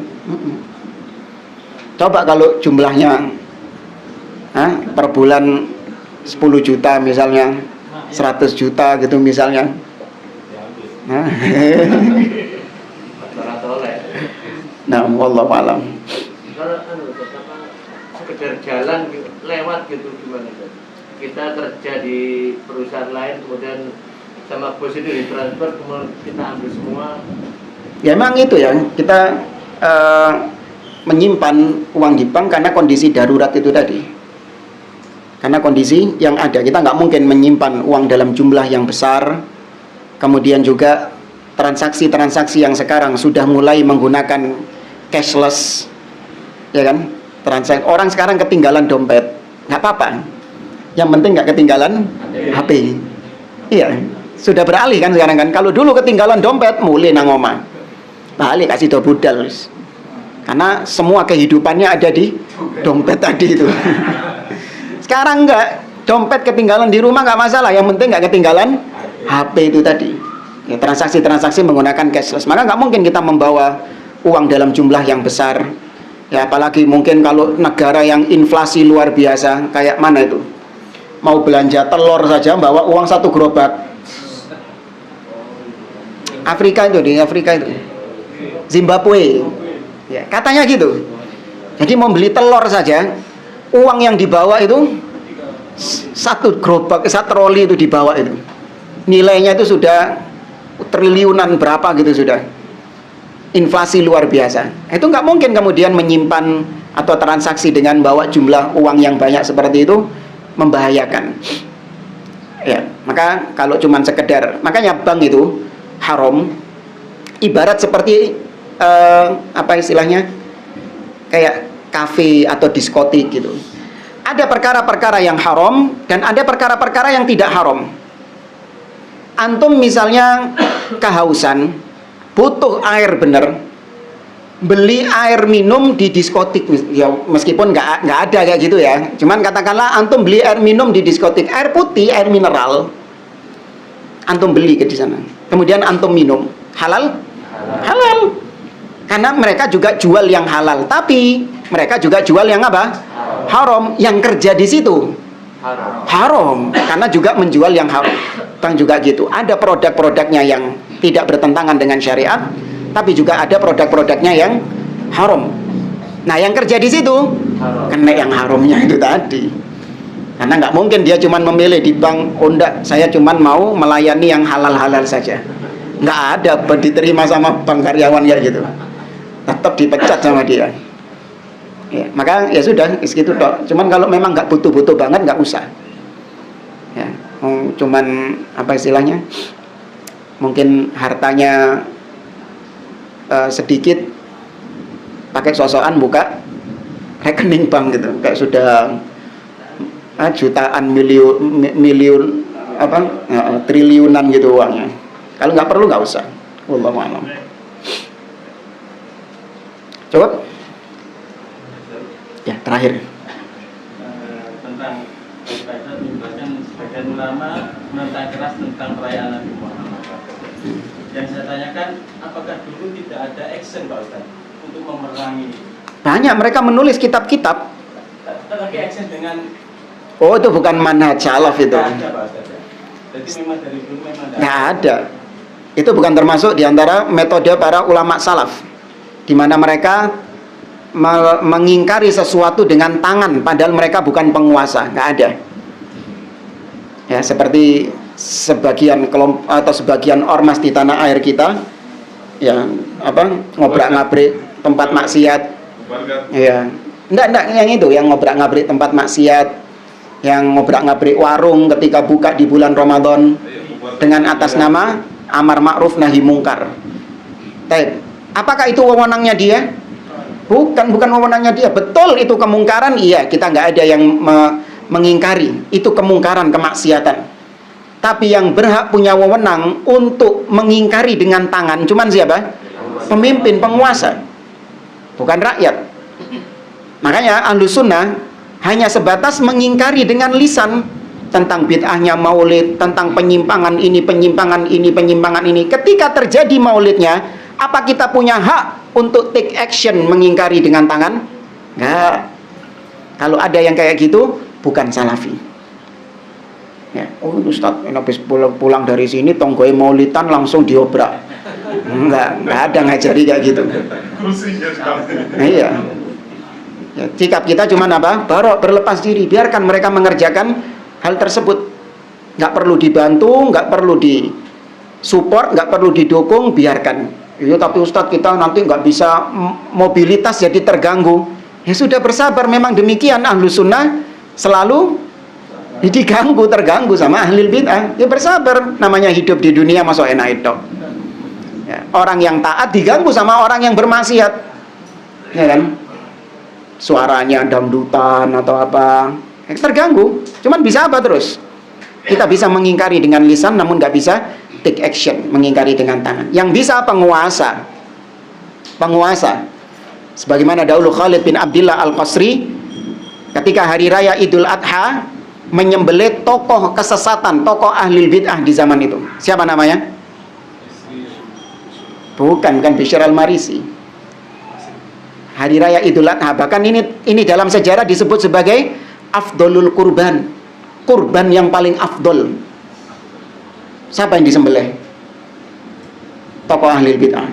Coba kalau jumlahnya per bulan 10 juta misalnya, 100 juta gitu misalnya. Nah, wallahu alam. Kalau sekedar jalan lewat gitu gimana kan? Kita kerja di perusahaan lain kemudian sama bos itu ditransfer kemudian kita ambil semua. Ya memang itu ya, kita menyimpan uang di bank karena kondisi darurat itu tadi. Karena kondisi yang ada, kita nggak mungkin menyimpan uang dalam jumlah yang besar. Kemudian juga transaksi-transaksi yang sekarang sudah mulai menggunakan cashless, ya kan? Transaksi orang sekarang ketinggalan dompet, nggak apa-apa. Yang penting nggak ketinggalan HP. Iya, sudah beralih kan sekarang kan. Kalau dulu ketinggalan dompet, mulai nang omah, balik kasih do budal. Karena semua kehidupannya ada di dompet tadi itu. Sekarang enggak, dompet ketinggalan di rumah nggak masalah. Yang penting nggak ketinggalan HP itu tadi. Ya, transaksi-transaksi menggunakan cashless. Maka nggak mungkin kita membawa uang dalam jumlah yang besar. Ya, apalagi mungkin kalau negara yang inflasi luar biasa, kayak mana itu? Mau belanja telur saja bawa uang 1 gerobak. Afrika itu, di Afrika itu. Zimbabwe. Ya, katanya gitu. Jadi mau beli telur saja, uang yang dibawa itu 1 gerobak, 1 troli itu dibawa itu. Nilainya itu sudah triliunan berapa gitu sudah. Inflasi luar biasa. Itu nggak mungkin kemudian menyimpan atau transaksi dengan bawa jumlah uang yang banyak seperti itu, membahayakan. Ya, maka kalau cuman sekedar, makanya bank itu haram. Ibarat seperti apa istilahnya? Kayak kafe atau diskotik gitu. Ada perkara-perkara yang haram dan ada perkara-perkara yang tidak haram. Antum misalnya kehausan, butuh air bener, beli air minum di diskotik, ya meskipun nggak ada kayak gitu ya. Cuman katakanlah antum beli air minum di diskotik, air putih, air mineral, antum beli ke di sana, kemudian antum minum, halal? Halal, karena mereka juga jual yang halal, tapi mereka juga jual yang apa? Haram. Yang kerja di situ haram, karena juga menjual yang haram. Bank juga gitu. Ada produk-produknya yang tidak bertentangan dengan syariat, tapi juga ada produk-produknya yang haram. Nah, yang kerja di situ kena yang haramnya itu tadi. Karena nggak mungkin dia cuma memilih di bank, oh enggak, saya cuma mau melayani yang halal-halal saja. Nggak ada diterima sama bank karyawan ya gitu. Tetap dipecat sama dia. Ya, maka ya sudah, segitu toh. Cuman kalau memang nggak butuh-butuh banget, nggak usah. Ya, cuman apa istilahnya? Mungkin hartanya sedikit, pakai sosokan buka rekening bank gitu, kayak sudah jutaan, miliun apa, triliunan gitu uangnya. Kalau nggak perlu nggak usah. Wallahu a'lam. Cukup? Ya, terakhir. Tentang Ustaz menjelaskan sebagian ulama menentang keras tentang perayaan Nabi Muhammad. Yang saya tanyakan, apakah dulu tidak ada action Pak Ustaz untuk memerangi? Banyak mereka menulis kitab-kitab. Tetapi action dengan Oh, itu bukan manhaj salaf itu. tidak ada Pak Ustaz. Jadi memang dari dulu memang Nggak ada. Itu bukan termasuk di antara metode para ulama salaf, di mana mereka mengingkari sesuatu dengan tangan padahal mereka bukan penguasa. Nggak ada. Ya, seperti sebagian kelompok atau sebagian ormas di tanah air kita yang ngobrak-ngabrik tempat maksiat. Ya. Enggak yang itu, yang ngobrak-ngabrik tempat maksiat, yang ngobrak-ngabrik warung ketika buka di bulan Ramadan dengan atas nama amar ma'ruf nahi mungkar. Apakah itu wewenangnya dia? Bukan wewenangnya dia. Betul itu kemungkaran, iya, kita nggak ada yang mengingkari. Itu kemungkaran, kemaksiatan. Tapi yang berhak punya wewenang untuk mengingkari dengan tangan cuman siapa? Pemimpin, penguasa. Bukan rakyat. Makanya Ahlus Sunnah hanya sebatas mengingkari dengan lisan tentang bid'ahnya maulid, tentang penyimpangan ini, penyimpangan ini, penyimpangan ini. Ketika terjadi maulidnya, apa kita punya hak untuk take action mengingkari dengan tangan? Enggak. Kalau ada yang kayak gitu, bukan salafi. Ya, oh Ustaz, habis pulang dari sini tonggoy maulidan langsung diobrak. Enggak ada ngajari kayak gitu. Nah, iya. Ya, sikap kita cuma apa? Berlepas diri, biarkan mereka mengerjakan hal tersebut. Nggak perlu dibantu, nggak perlu disupport, nggak perlu didukung, biarkan. Iya, tapi Ustadz kita nanti nggak bisa mobilitas jadi terganggu. Ya sudah, bersabar, memang demikian Ahlus Sunnah selalu terganggu sama ahlul bid'ah. Ya bersabar, namanya hidup di dunia masuk enak itu. Ya, orang yang taat diganggu sama orang yang bermaksiat. Ya kan? Suaranya dangdutan atau apa, terganggu. Cuman bisa apa terus? Kita bisa mengingkari dengan lisan, namun nggak bisa take action, mengingkari dengan tangan. Yang bisa penguasa. Sebagaimana dahulu Khalid bin Abdullah Al-Qasri ketika hari raya Idul Adha menyembelih tokoh kesesatan, tokoh ahlul bid'ah di zaman itu. Siapa namanya? Bukan Bishr al-Marisi. Hari raya Idul Adha, bahkan ini dalam sejarah disebut sebagai afdolul kurban, kurban yang paling afdol. Siapa yang disembelih? Tokoh ahlul bid'ah.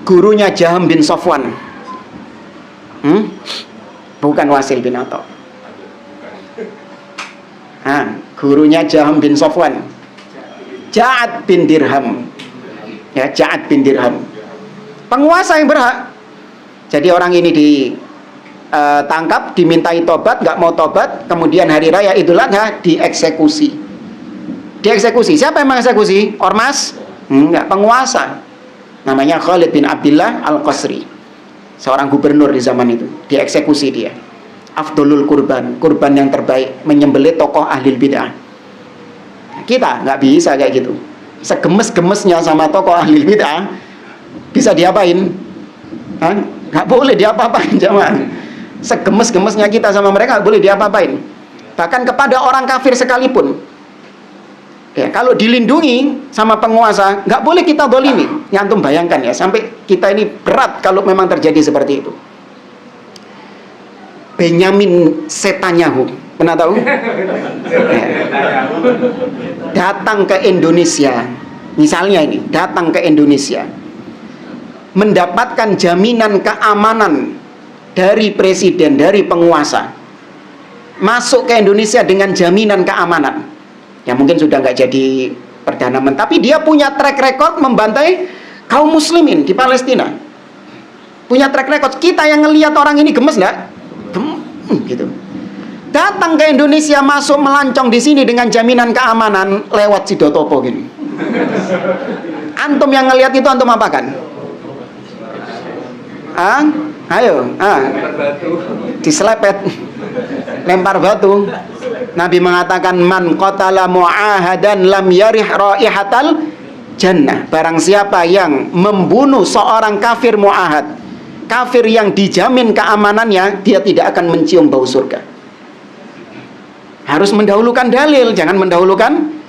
Gurunya Jaham bin Safwan. Bukan Wasil bin Atha. Gurunya Jaham bin Safwan, Ja'ad bin Dirham. Ya, Ja'ad bin Dirham. Penguasa yang berhak. Jadi orang ini ditangkap, dimintai tobat, nggak mau tobat, kemudian hari raya Idul Adha dieksekusi. Siapa yang mengeksekusi? Ormas? Enggak, penguasa. Namanya Khalid bin Abdullah Al-Qasri, seorang gubernur di zaman itu. Dieksekusi dia. Afdolul kurban, kurban yang terbaik, menyembelih tokoh ahlul bid'ah. Kita nggak bisa kayak gitu. Segemes-gemesnya sama tokoh ahlul bid'ah, bisa diapain? Nggak boleh diapa-apain, jemaah. Segemes-gemesnya kita sama mereka nggak boleh diapa-apain. Bahkan kepada orang kafir sekalipun. Ya, kalau dilindungi sama penguasa, nggak boleh kita dolimi. Nyantum bayangkan ya, sampai kita ini berat kalau memang terjadi seperti itu. Benyamin Netanyahu, pernah tahu? Ya. Datang ke Indonesia, misalnya ini, datang ke Indonesia, mendapatkan jaminan keamanan dari presiden, dari penguasa, masuk ke Indonesia dengan jaminan keamanan. Ya mungkin sudah nggak jadi perdana menteri, tapi dia punya track record membantai kaum muslimin di Palestina. Punya track record. Kita yang ngelihat orang ini gemes nggak? Gitu. Datang ke Indonesia, masuk melancong di sini dengan jaminan keamanan lewat Sidotopo gini. Antum yang ngelihat itu antum apakan? Ayo, diselepet, lempar batu. Nabi mengatakan man qatala mu'ahadan lam yarih raihatal jannah. Barang siapa yang membunuh seorang kafir mu'ahad, kafir yang dijamin keamanannya, dia tidak akan mencium bau surga. Harus mendahulukan dalil, jangan mendahulukan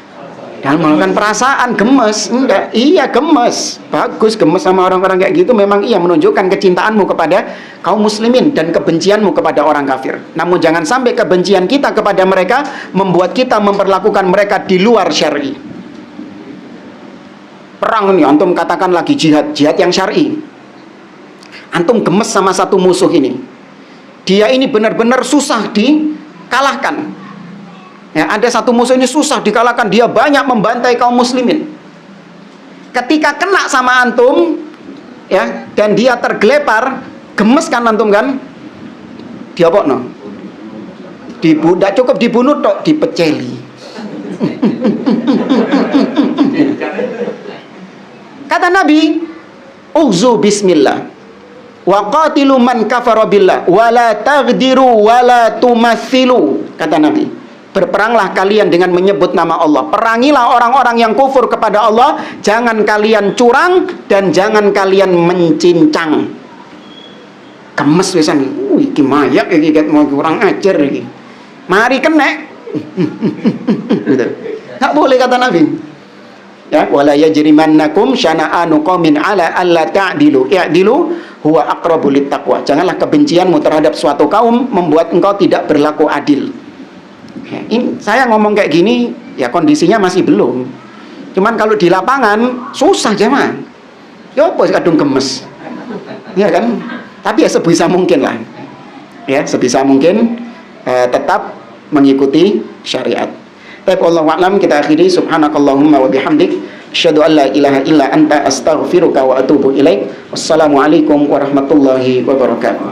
perasaan. Gemes, enggak, iya gemes, bagus gemes sama orang-orang kayak gitu, memang iya menunjukkan kecintaanmu kepada kaum muslimin dan kebencianmu kepada orang kafir. Namun jangan sampai kebencian kita kepada mereka membuat kita memperlakukan mereka di luar syar'i. Perang ini, antum katakan lagi jihad yang syar'i, antum gemes sama satu musuh ini, dia ini benar-benar susah dikalahkan. Ya, ada satu musuh ini susah dikalahkan, dia banyak membantai kaum muslimin. Ketika kena sama antum, ya, dan dia tergelepar, gemes kan antum kan? Diapokno? Tidak cukup dibunuh tok, dipeceli. Kata Nabi, uzu bismillah wa qatilu man kafara billah wa la taghdiru wa la tumathilu. Kata Nabi, berperanglah kalian dengan menyebut nama Allah. Perangilah orang-orang yang kufur kepada Allah. Jangan kalian curang dan jangan kalian mencincang. Gemes wisan. Iki mayak iki ket mau kurang ajar iki. Mari kena. Gitu. Enggak boleh kata Nabi. Ya, wala yajrimannakum syana'anu qaumin ala alla ta'dilu. I'dilu huwa aqrabu littaqwa. Janganlah kebencianmu terhadap suatu kaum membuat engkau tidak berlaku adil. Ya, ini saya ngomong kayak gini ya kondisinya masih belum. Cuman kalau di lapangan susah jemaah. Ya apa kadung gemes. Ya kan? Tapi ya sebisa mungkin lah. Ya, sebisa mungkin tetap mengikuti syariat. Tapi wallahu a'lam, kita akhiri. Subhanakallahumma wa bihamdik, asyhadu an la ilaha illa anta, astaghfiruka wa atubu ilaik. Wassalamualaikum warahmatullahi wabarakatuh.